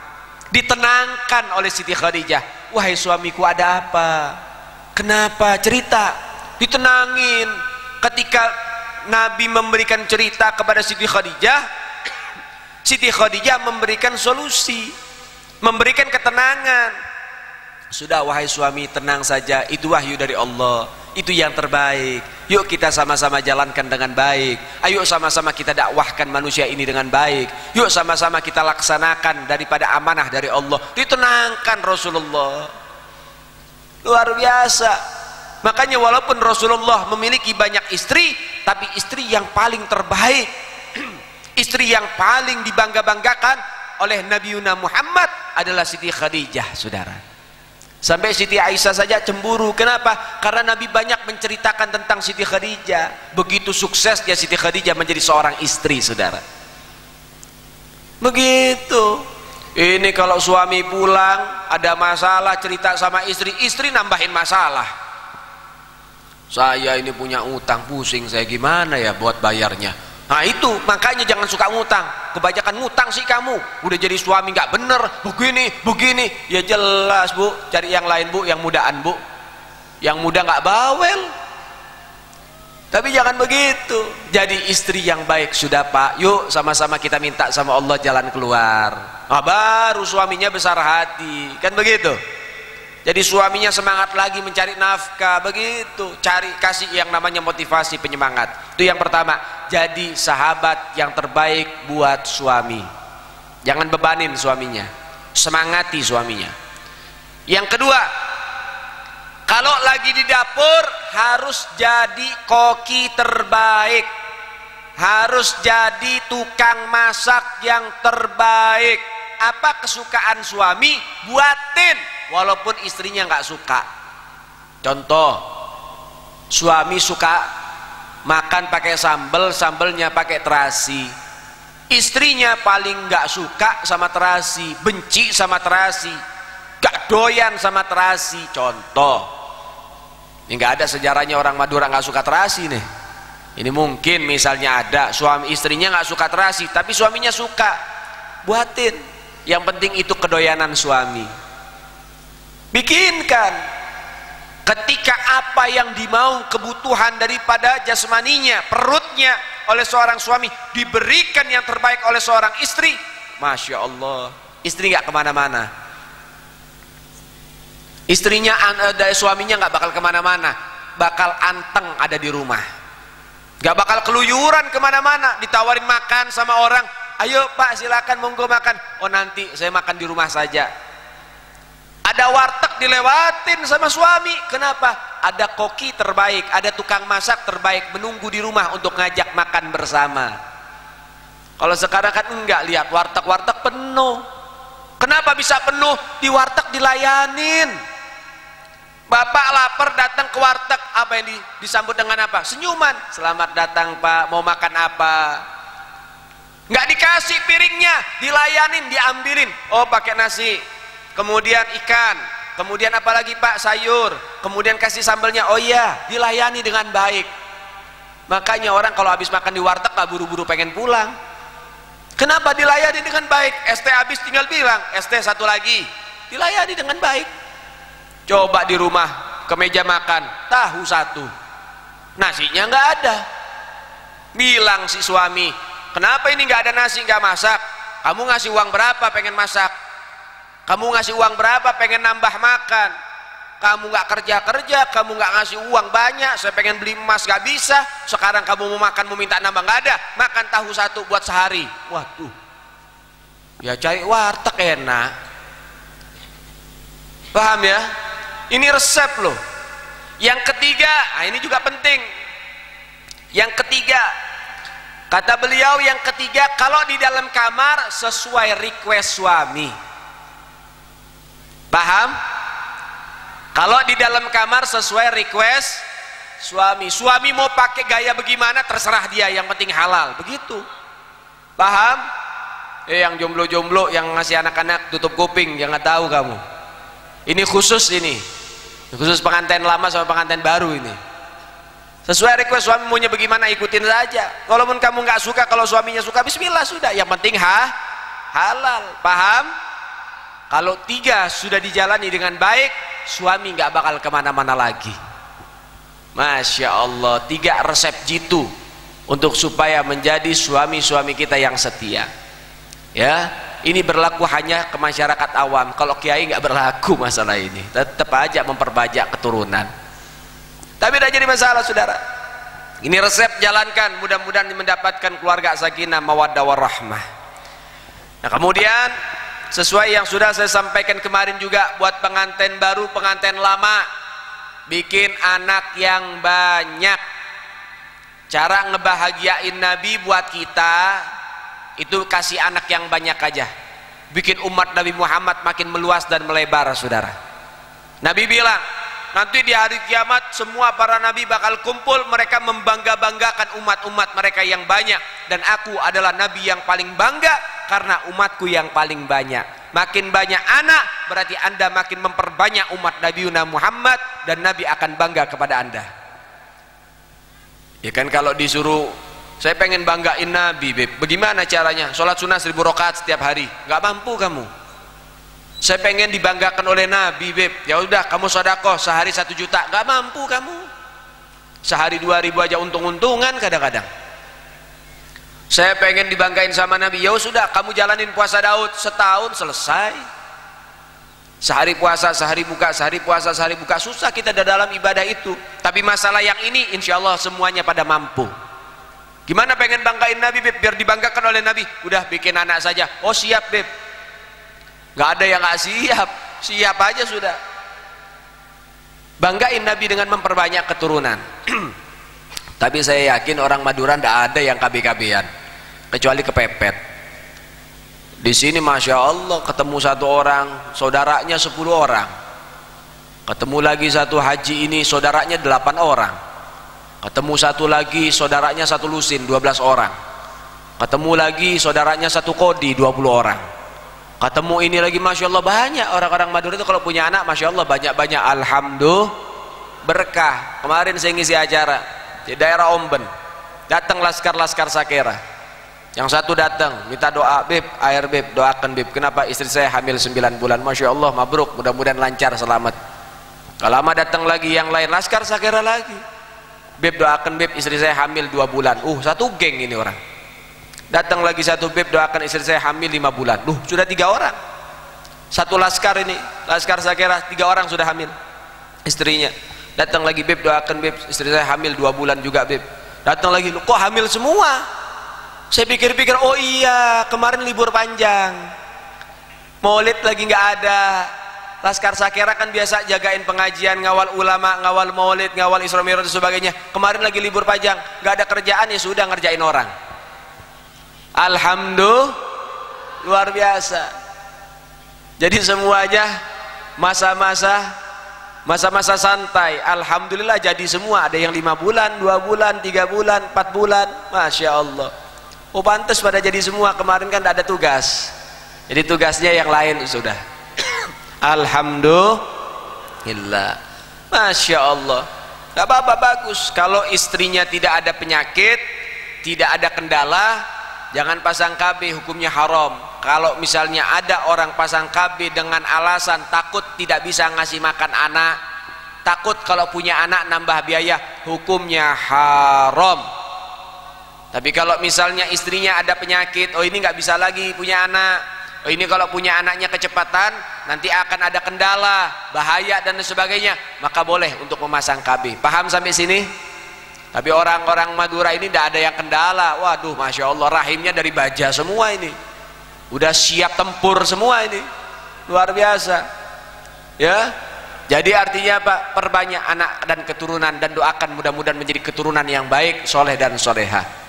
ditenangkan oleh Siti Khadijah. Wahai suamiku, ada apa? Kenapa? Cerita. Ditenangin. Ketika Nabi memberikan cerita kepada Siti Khadijah, Siti Khadijah memberikan solusi, memberikan ketenangan. Sudah, wahai suami, tenang saja, itu wahyu dari Allah, itu yang terbaik. Yuk kita sama-sama jalankan dengan baik. Ayo sama-sama kita dakwahkan manusia ini dengan baik. Yuk sama-sama kita laksanakan daripada amanah dari Allah. Ditenangkan Rasulullah. Luar biasa. Makanya walaupun Rasulullah memiliki banyak istri, tapi istri yang paling terbaik, istri yang paling dibangga-banggakan oleh Nabi Muhammad adalah Siti Khadijah, saudara. Sampai Siti Aisyah saja cemburu. Kenapa? Karena Nabi banyak menceritakan tentang Siti Khadijah. Begitu suksesnya Siti Khadijah menjadi seorang istri, saudara. Begitu. Ini kalau suami pulang ada masalah, cerita sama istri, istri nambahin masalah. Saya ini punya utang, pusing saya gimana ya buat bayarnya. Nah itu makanya jangan suka ngutang. Kebanyakan ngutang sih kamu, udah jadi suami nggak bener, begini. Ya jelas bu, cari yang lain bu, yang mudaan bu, yang muda nggak bawel. Tapi jangan begitu. Jadi istri yang baik sudah pak. Yuk sama-sama kita minta sama Allah jalan keluar. Nah, baru suaminya besar hati, kan begitu. Jadi suaminya semangat lagi mencari nafkah, begitu. Cari, kasih yang namanya motivasi, penyemangat. Itu yang pertama. Jadi sahabat yang terbaik buat suami. Jangan bebanin suaminya, semangati suaminya. Yang kedua, kalau lagi di dapur harus jadi koki terbaik, harus jadi tukang masak yang terbaik. Apa kesukaan suami, buatin walaupun istrinya nggak suka. Contoh, suami suka makan pakai sambal, sambalnya pakai terasi. Istrinya paling nggak suka sama terasi, benci sama terasi, gak doyan sama terasi. Contoh, ini nggak ada sejarahnya orang Madura nggak suka terasi nih. Ini mungkin misalnya ada suami istrinya nggak suka terasi, tapi suaminya suka, buatin. Yang penting itu kedoyanan suami. Bikinkan. Ketika apa yang dimau kebutuhan daripada jasmaninya, perutnya oleh seorang suami diberikan yang terbaik oleh seorang istri, Masya Allah, istri nggak kemana-mana. Istrinya, suaminya nggak bakal kemana-mana, bakal anteng ada di rumah, nggak bakal keluyuran kemana-mana. Ditawarin makan sama orang, ayo pak silakan monggo makan, oh nanti saya makan di rumah saja. Ada warteg dilewatin sama suami, kenapa? Ada koki terbaik, ada tukang masak terbaik menunggu di rumah untuk ngajak makan bersama. Kalau sekarang kan enggak, lihat warteg-warteg penuh. Kenapa bisa penuh? Di warteg dilayanin. Bapak lapar datang ke warteg, apa yang disambut dengan apa? Senyuman. Selamat datang pak, mau makan apa? Nggak dikasih piringnya, dilayanin, diambilin. Oh pakai nasi, kemudian ikan, kemudian apalagi pak, sayur, kemudian kasih sambalnya. Oh iya, dilayani dengan baik. Makanya orang kalau habis makan di warteg nggak buru-buru pengen pulang. Kenapa? Dilayani dengan baik. ST habis tinggal bilang ST satu lagi, dilayani dengan baik. Coba di rumah ke meja makan, tahu satu, nasinya nggak ada. Bilang si suami, kenapa ini nggak ada nasi, nggak masak? Kamu ngasih uang berapa pengen masak? Kamu ngasih uang berapa pengen nambah makan? Kamu nggak kerja, kamu nggak ngasih uang banyak. Saya pengen beli emas nggak bisa. Sekarang kamu mau makan, mau minta nambah, nggak ada. Makan tahu satu buat sehari. Waduh, ya cari warteg enak. Paham ya? Ini resep loh. Yang ketiga, nah ini juga penting. Yang ketiga, kata beliau, yang ketiga, kalau di dalam kamar sesuai request suami. Paham? Kalau di dalam kamar sesuai request suami. Suami mau pakai gaya bagaimana terserah dia, yang penting halal. Begitu. Paham? Yang jomblo-jomblo yang ngasih anak-anak tutup kuping, jangan tahu kamu. Ini khusus ini. Khusus pengantin lama sama pengantin baru ini. Sesuai request suami maunya bagaimana, ikutin saja. Kalaupun kamu nggak suka, kalau suaminya suka, bismillah sudah. Yang penting halal. Paham? Kalau tiga sudah dijalani dengan baik, suami nggak bakal kemana-mana lagi. Masya Allah, 3 resep jitu untuk supaya menjadi suami-suami kita yang setia. Ya, ini berlaku hanya ke masyarakat awam. Kalau kiai nggak berlaku masalah ini. Tetap aja memperbajak keturunan. Tapi tidak jadi masalah, saudara. Ini resep, jalankan. Mudah-mudahan mendapatkan keluarga sakinah, mawaddah warahmah. Nah, kemudian sesuai yang sudah saya sampaikan kemarin juga buat pengantin baru, pengantin lama, bikin anak yang banyak. Cara ngebahagiain Nabi buat kita itu kasih anak yang banyak aja. Bikin umat Nabi Muhammad makin meluas dan melebar, saudara. Nabi bilang, nanti di hari kiamat semua para nabi bakal kumpul, mereka membangga-banggakan umat-umat mereka yang banyak, dan aku adalah nabi yang paling bangga karena umatku yang paling banyak. Makin banyak anak berarti Anda makin memperbanyak umat Nabi Muhammad, dan Nabi akan bangga kepada Anda. Ya kan kalau disuruh, saya pengen banggain Nabi, Beb. Bagaimana caranya? Sholat sunnah 1000 rakaat setiap hari. Nggak mampu kamu. Saya pengen dibanggakan oleh Nabi, Beb. Ya udah, kamu sedekah sehari 1 juta. Nggak mampu kamu. Sehari 2000 aja untung-untungan kadang-kadang. Saya pengen dibanggain sama Nabi. Ya sudah, kamu jalanin puasa Daud setahun selesai. Sehari puasa, sehari buka, sehari puasa, sehari buka. Susah kita dalam ibadah itu. Tapi masalah yang ini insya Allah semuanya pada mampu. Gimana pengen banggain Nabi, Beb? Biar dibanggakan oleh Nabi. Udah bikin anak saja. Oh siap, Beb. Gak ada yang gak siap. Siap aja sudah. Banggain Nabi dengan memperbanyak keturunan. Tapi saya yakin orang Madura gak ada yang KB-KB-an. Kecuali kepepet. Di sini Masya Allah ketemu satu orang, saudaranya 10 orang. Ketemu lagi satu haji ini, saudaranya 8 orang. Ketemu satu lagi, saudaranya 1 lusin, 12 orang. Ketemu lagi, saudaranya 1 kodi, 20 orang. Ketemu ini lagi, Masya Allah banyak orang-orang Madura itu kalau punya anak, Masya Allah banyak-banyak. Alhamdulillah berkah. Kemarin saya ngisi acara di daerah Omben, datang laskar-laskar Sakera. Yang satu datang minta doa, Beb, air Beb, doakan Beb. Kenapa? Istri saya hamil 9 bulan. Masya Allah, mabruk, mudah-mudahan lancar, selamat. Kalau lama datang lagi yang lain, laskar Sakera lagi. Beb, doakan Beb, istri saya hamil 2 bulan. Satu geng ini orang. Datang lagi satu, Beb, doakan istri saya hamil 5 bulan. Sudah 3 orang. Satu laskar ini, laskar Sakera, 3 orang sudah hamil istrinya. Datang lagi, Beb, doakan Beb, istri saya hamil 2 bulan juga, Beb. Datang lagi, kok hamil semua? Saya pikir-pikir, oh iya, kemarin libur panjang, Maulid lagi nggak ada. Laskar Sakera kan biasa jagain pengajian, ngawal ulama, ngawal Maulid, ngawal Isra Mi'raj dan sebagainya. Kemarin lagi libur panjang, nggak ada kerjaan, ya sudah ngerjain orang. Alhamdulillah, luar biasa. Jadi semuanya masa-masa santai. Alhamdulillah jadi semua. Ada yang 5 bulan, 2 bulan, 3 bulan, 4 bulan, Masya Allah. Pantas pada jadi semua. Kemarin kan tidak ada tugas, jadi tugasnya yang lain sudah. Alhamdulillah, Masya Allah. Tidak apa-apa, bagus. Kalau istrinya tidak ada penyakit, tidak ada kendala, jangan pasang KB, hukumnya haram. Kalau misalnya ada orang pasang KB dengan alasan takut tidak bisa ngasih makan anak, takut kalau punya anak nambah biaya, hukumnya haram. Tapi kalau misalnya istrinya ada penyakit, ini nggak bisa lagi punya anak, ini kalau punya anaknya kecepatan nanti akan ada kendala, bahaya dan sebagainya, maka boleh untuk memasang KB. Paham sampai sini? Tapi orang-orang Madura ini tidak ada yang kendala. Waduh, Masya Allah, rahimnya dari baja semua ini, udah siap tempur semua ini, luar biasa ya. Jadi artinya apa? Perbanyak anak dan keturunan, dan doakan mudah-mudahan menjadi keturunan yang baik, soleh dan soleha.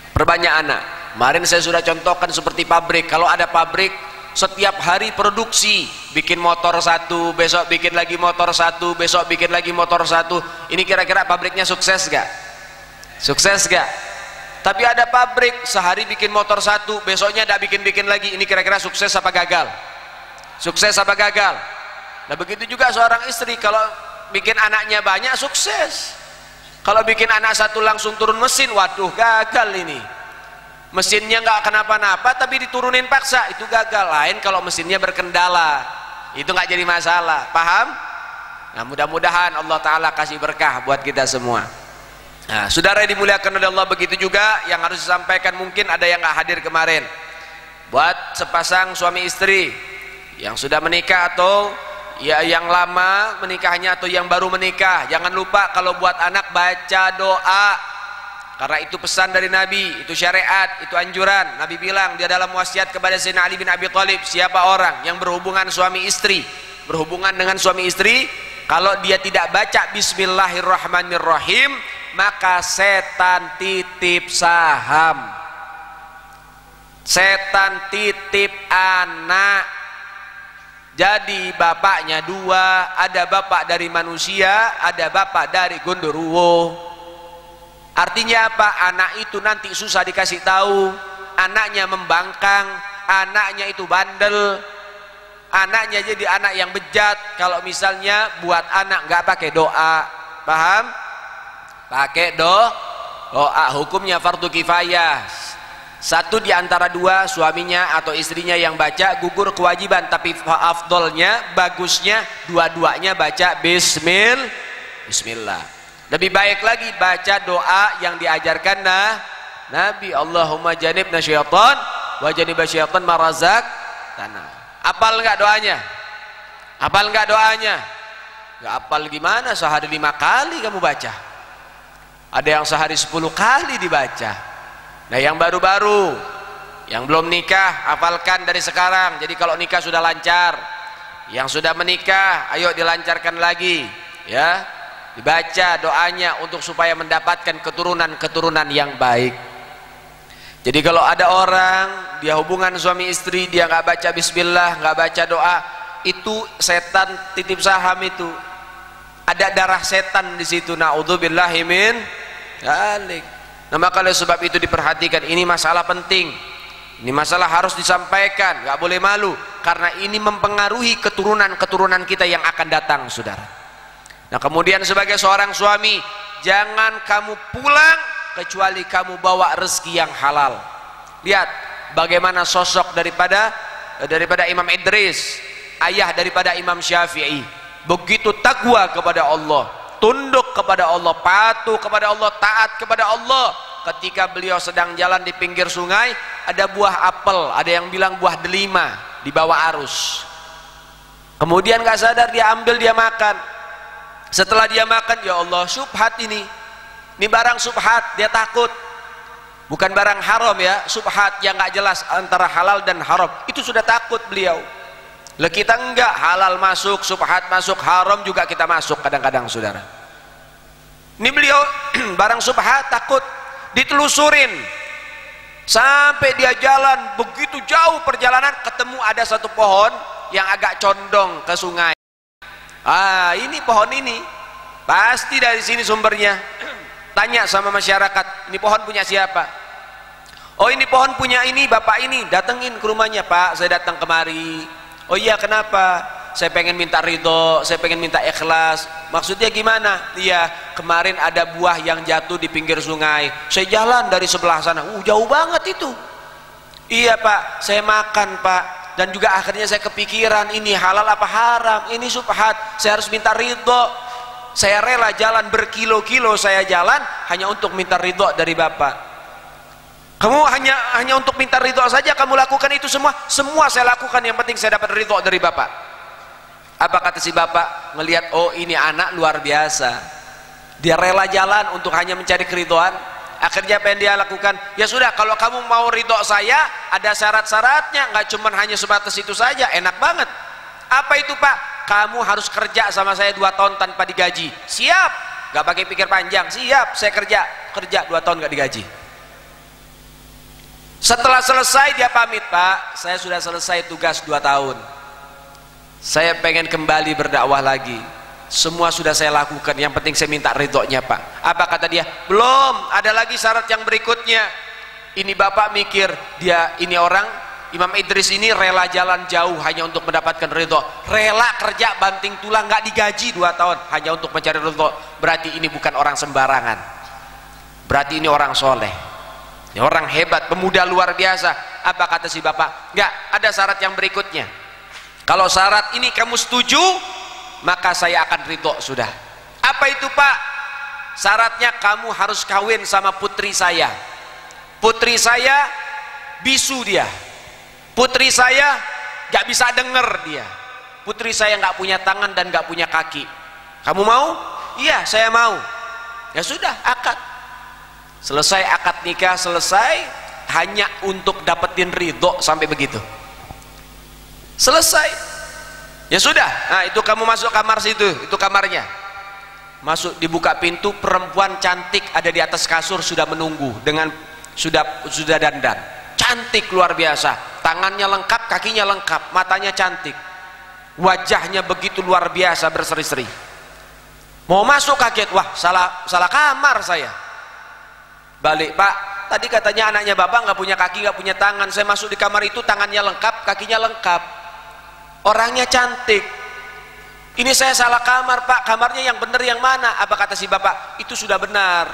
Perbanyak anak. Kemarin saya sudah contohkan seperti pabrik. Kalau ada pabrik, setiap hari produksi, bikin motor 1, besok bikin lagi motor 1, besok bikin lagi motor 1. Ini kira-kira pabriknya sukses gak? Sukses gak? Tapi ada pabrik sehari bikin motor 1, besoknya tidak bikin-bikin lagi. Ini kira-kira sukses apa gagal? Sukses apa gagal? Nah begitu juga seorang istri, kalau bikin anaknya banyak, sukses. Kalau bikin anak 1 langsung turun mesin, waduh, gagal ini. Mesinnya nggak kenapa-napa tapi diturunin paksa, itu gagal. Lain kalau mesinnya berkendala, itu nggak jadi masalah. Paham? Nah mudah-mudahan Allah Ta'ala kasih berkah buat kita semua. Nah saudara yang dimuliakan oleh Allah, begitu juga yang harus disampaikan. Mungkin ada yang nggak hadir kemarin, buat sepasang suami istri yang sudah menikah atau ya yang lama menikahnya atau yang baru menikah, jangan lupa kalau buat anak baca doa, karena itu pesan dari Nabi, itu syariat, itu anjuran. Nabi bilang dia dalam wasiat kepada Sayyidina Ali bin Abi Thalib, siapa orang yang berhubungan dengan suami istri, kalau dia tidak baca Bismillahirrahmanirrahim, maka setan titip saham, setan titip anak. Jadi bapaknya 2, ada bapak dari manusia, ada bapak dari gondoruo. Artinya apa? Anak itu nanti susah dikasih tahu, anaknya membangkang, anaknya itu bandel, anaknya jadi anak yang bejat. Kalau misalnya buat anak nggak pakai doa, paham? Pakai doa hukumnya fardu kifayah. Satu di antara dua suaminya atau istrinya yang baca gugur kewajiban, tapi afdolnya, bagusnya dua-duanya baca bismillah. Lebih baik lagi baca doa yang diajarkan Nabi, Allahumma janibna syaitan wa janibna syaitan marazak tanah. Apal enggak doanya? Apal enggak doanya? Enggak apal gimana? Sehari 5 kali kamu baca. Ada yang sehari 10 kali dibaca. Nah, yang baru-baru, yang belum nikah, hafalkan dari sekarang. Jadi kalau nikah sudah lancar. Yang sudah menikah, ayo dilancarkan lagi, ya. Dibaca doanya untuk supaya mendapatkan keturunan-keturunan yang baik. Jadi kalau ada orang dia hubungan suami istri, dia nggak baca bismillah, nggak baca doa, itu setan titip saham itu. Ada darah setan di situ. Naudzubillahi min dzalik. Nah, maka oleh sebab itu diperhatikan, ini masalah penting, ini masalah harus disampaikan, nggak boleh malu, karena ini mempengaruhi keturunan-keturunan kita yang akan datang, saudara. Nah, kemudian sebagai seorang suami, jangan kamu pulang kecuali kamu bawa rezeki yang halal. Lihat bagaimana sosok daripada Imam Idris, ayah daripada Imam Syafi'i, begitu takwa kepada Allah, tunduk kepada Allah, patuh kepada Allah, taat kepada Allah. Ketika beliau sedang jalan di pinggir sungai, ada buah apel, ada yang bilang buah delima di bawah arus. Kemudian gak sadar dia ambil, dia makan. Setelah dia makan, ya Allah, subhat ini barang subhat, dia takut. Bukan barang haram ya, subhat yang gak jelas antara halal dan haram. Itu sudah takut beliau. Lah kita enggak, halal masuk, subhat masuk, haram juga kita masuk kadang-kadang, saudara. Ini beliau barang subhat takut, ditelusurin sampai dia jalan begitu jauh perjalanan, ketemu ada satu pohon yang agak condong ke sungai. Ini pohon ini pasti dari sini sumbernya. Tanya sama masyarakat, ini pohon punya siapa? Oh, ini pohon punya ini, bapak ini. Datengin ke rumahnya, Pak, saya datang kemari. Oh iya, kenapa? Saya pengen minta ridho, saya pengen minta ikhlas. Maksudnya gimana? Iya, kemarin ada buah yang jatuh di pinggir sungai, saya jalan dari sebelah sana, jauh banget itu. Iya Pak, saya makan Pak, dan juga akhirnya saya kepikiran, ini halal apa haram, ini subhat, saya harus minta ridho. Saya rela jalan berkilo-kilo, saya jalan hanya untuk minta ridho dari Bapak. Kamu hanya untuk minta ridho saja kamu lakukan itu semua? Semua saya lakukan, yang penting saya dapat ridho dari Bapak. Apa kata si Bapak? Ngelihat, oh ini anak luar biasa, dia rela jalan untuk hanya mencari keridhoan. Akhirnya apa yang dia lakukan? Ya sudah, kalau kamu mau ridho saya, ada syarat-syaratnya, nggak cuma hanya sebatas itu saja. Enak banget. Apa itu Pak? Kamu harus kerja sama saya 2 tahun tanpa digaji. Siap? Nggak pakai pikir panjang. Siap, saya kerja 2 tahun nggak digaji. Setelah selesai dia pamit, Pak, saya sudah selesai tugas 2 tahun, saya pengen kembali berdakwah lagi. Semua sudah saya lakukan, yang penting saya minta ridhonya Pak. Apa kata dia? Belum, ada lagi syarat yang berikutnya. Ini Bapak mikir, dia ini orang Imam Idris ini rela jalan jauh hanya untuk mendapatkan ridho, rela kerja banting tulang nggak digaji 2 tahun hanya untuk mencari ridho. Berarti ini bukan orang sembarangan, berarti ini orang soleh, ini orang hebat, pemuda luar biasa. Apa kata si Bapak? Enggak, ada syarat yang berikutnya. Kalau syarat ini kamu setuju, maka saya akan ridho sudah. Apa itu Pak? Syaratnya kamu harus kawin sama putri saya. Putri saya bisu dia. Putri saya gak bisa denger dia. Putri saya gak punya tangan dan gak punya kaki. Kamu mau? Iya, saya mau. Ya sudah, akad. Selesai akad nikah, selesai, hanya untuk dapetin ridho sampai begitu. Selesai. Ya sudah. Nah, itu kamu masuk kamar situ, itu kamarnya. Masuk, dibuka pintu, perempuan cantik ada di atas kasur sudah menunggu dengan sudah dandan. Cantik luar biasa. Tangannya lengkap, kakinya lengkap, matanya cantik. Wajahnya begitu luar biasa berseri-seri. Mau masuk kaget, wah, salah kamar saya. Balik, Pak, tadi katanya anaknya Bapak nggak punya kaki, nggak punya tangan. Saya masuk di kamar itu, tangannya lengkap, kakinya lengkap, orangnya cantik. Ini saya salah kamar Pak, kamarnya yang benar yang mana? Apa kata si Bapak? Itu sudah benar,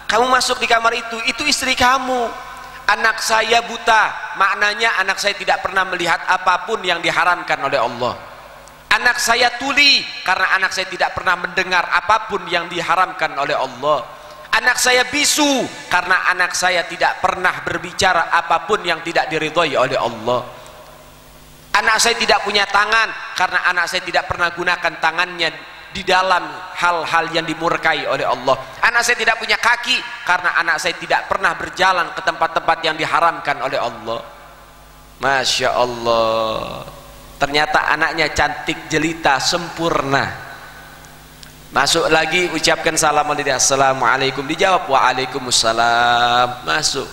kamu masuk di kamar itu istri kamu. Anak saya buta, maknanya anak saya tidak pernah melihat apapun yang diharamkan oleh Allah. Anak saya tuli, karena anak saya tidak pernah mendengar apapun yang diharamkan oleh Allah. Anak saya bisu, karena anak saya tidak pernah berbicara apapun yang tidak diridhoi oleh Allah. Anak saya tidak punya tangan, karena anak saya tidak pernah gunakan tangannya di dalam hal-hal yang dimurkai oleh Allah. Anak saya tidak punya kaki, karena anak saya tidak pernah berjalan ke tempat-tempat yang diharamkan oleh Allah. Masya Allah, ternyata anaknya cantik, jelita, sempurna. Masuk lagi, ucapkan salam, assalamualaikum, dijawab waalaikumsalam. Masuk.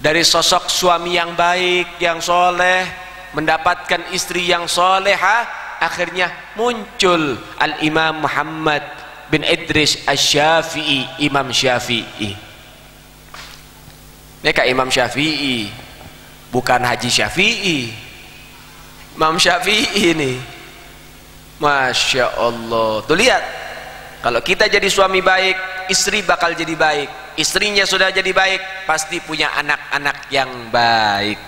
Dari sosok suami yang baik, yang soleh, mendapatkan istri yang solehah, akhirnya muncul Al-Imam Muhammad bin Idris Asy-Syafi'i, Imam Syafi'i. Mereka Imam Syafi'i, bukan Haji Syafi'i. Imam Syafi'i ini, Masya Allah. Tuh lihat, kalau kita jadi suami baik, istri bakal jadi baik. Istrinya sudah jadi baik, pasti punya anak-anak yang baik.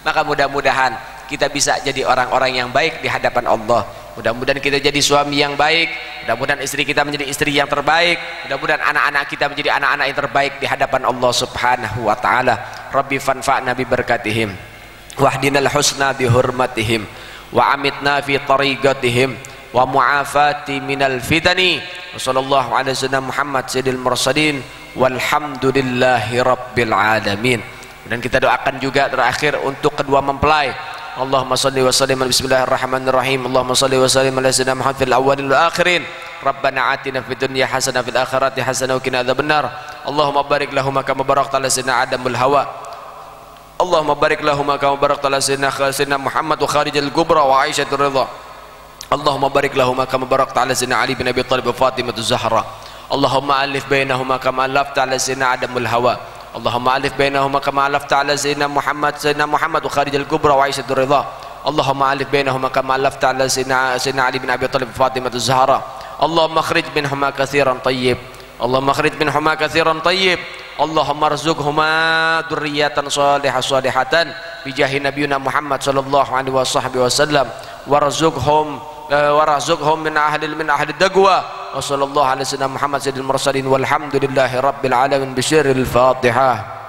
Maka mudah-mudahan kita bisa jadi orang-orang yang baik di hadapan Allah. Mudah-mudahan kita jadi suami yang baik, mudah-mudahan istri kita menjadi istri yang terbaik, mudah-mudahan anak-anak kita menjadi anak-anak yang terbaik di hadapan Allah Subhanahu wa taala. Rabbi fanfa'na bi barakatihim wahdinal husna bi hurmatihim wa amitna fi tariqatihim wa mu'afati minal fitani. Wa sallallahu ala sayyidina Muhammad sayyidil mursalin walhamdulillahi rabbil alamin. Dan kita doakan juga terakhir untuk kedua mempelai. Allahumma salli wa sallim, bismillahirrahmanirrahim. Allahumma salli wa sallim ala sayyidina Muhammad fil awwalin wal akhirin. Rabbana atina fid dunya hasanah fil akhirati hasanah wa qina adzabannar. Allahumma barik lahum kama barakta ala sayyidina Adamul Hawa. Allahumma barik lahum kama barakta ala sayyidina Muhammad wa Kharijal Kubra wa Aisyatur Ridha. Allahumma barik lahum kama barakta ala sayyidina Ali bin Abi Thalib wa Fatimatu Zahra. Allahumma alif bainahuma kama alafta ala sayyidina Adamul Hawa. Allahumma alif bainahuma kama alafta ala sayyidina Muhammad wa Kharijal Kubra wa Aisyatur Ridha. Allahumma alif bainahuma kama alafta ala sayyidina Ali bin Abi Thalib wa Fatimatu Zahra. Allahumma akhrij minhuma katsiran thayyib. Allahumma akhrij minhuma katsiran thayyib. Allahumma arzuqhuma dzurriyyatan salihatan bi jahi nabiyina Muhammad sallallahu alaihi wasallam warzuqhum min ahli dagwa. Wa sallallahu ala sayyidina Muhammad sayyidil mursalin walhamdulillahi rabbil alamin. Bisyiril Fatihah.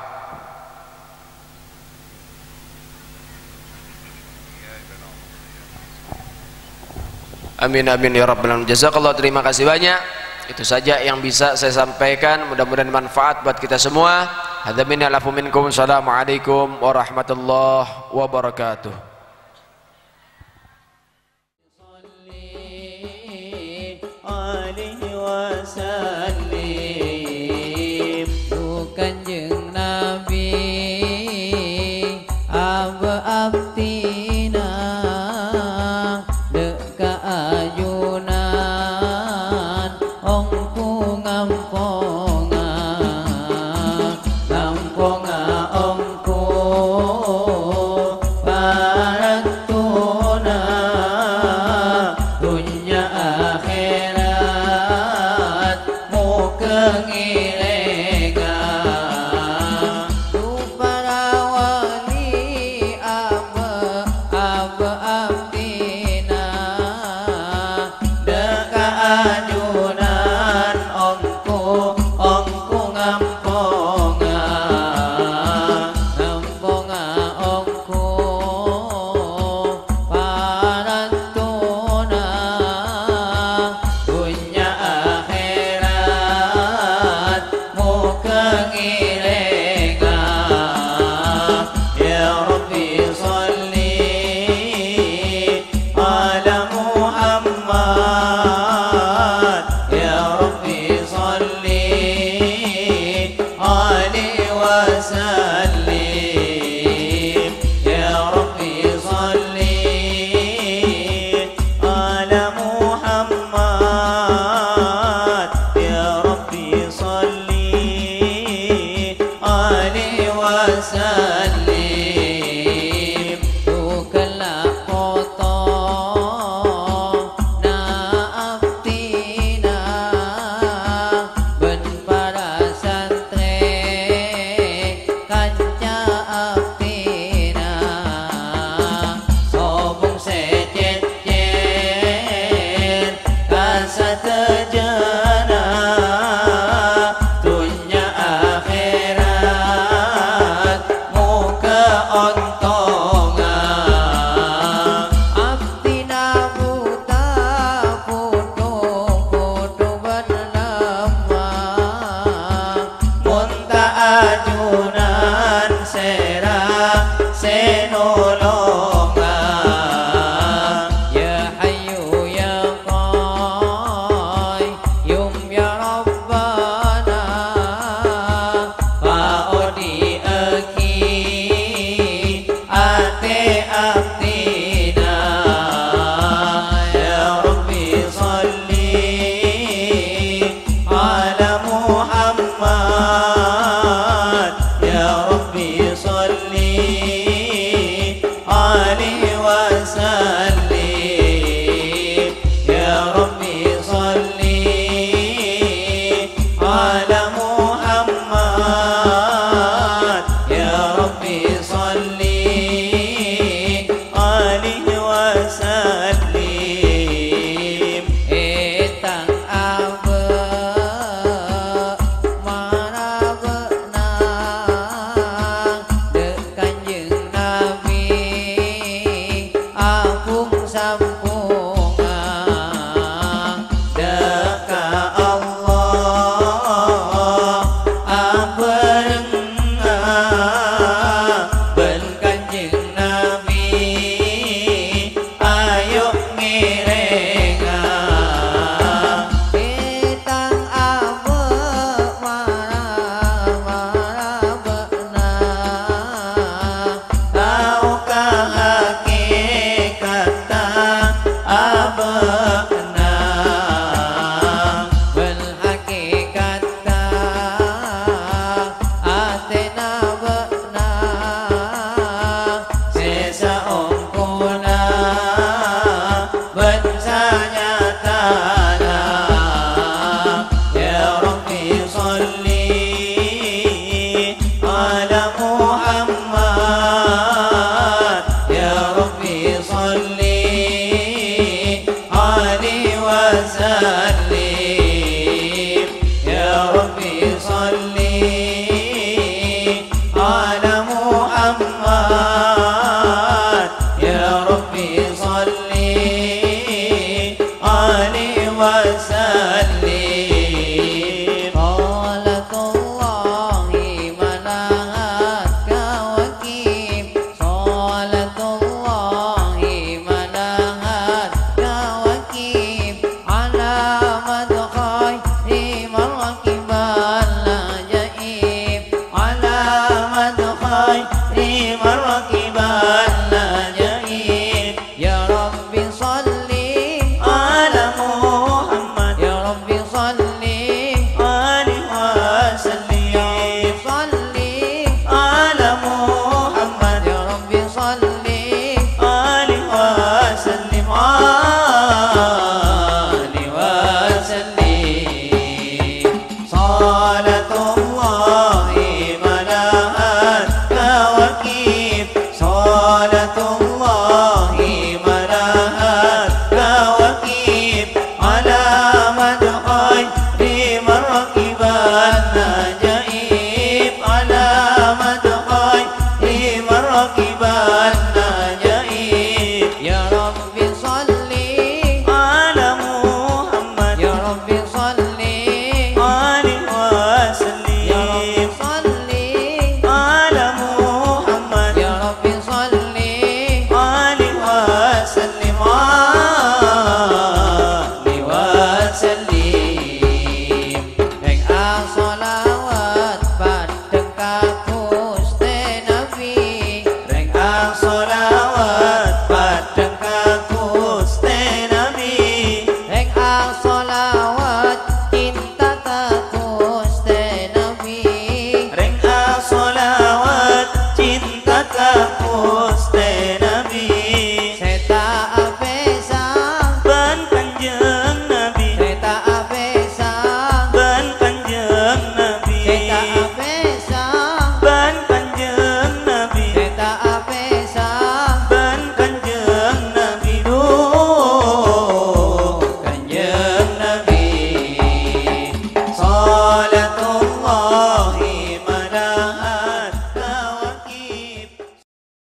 Amin amin ya rabbal alamin. Jazakallah, terima kasih banyak. Itu saja yang bisa saya sampaikan, mudah-mudahan manfaat buat kita semua. Hadza minni alafu minkum. Assalamualaikum warahmatullahi wabarakatuh. Kanjeng Nabi abtina deka ayunan ongku ngamponga ongku Ya Rabbi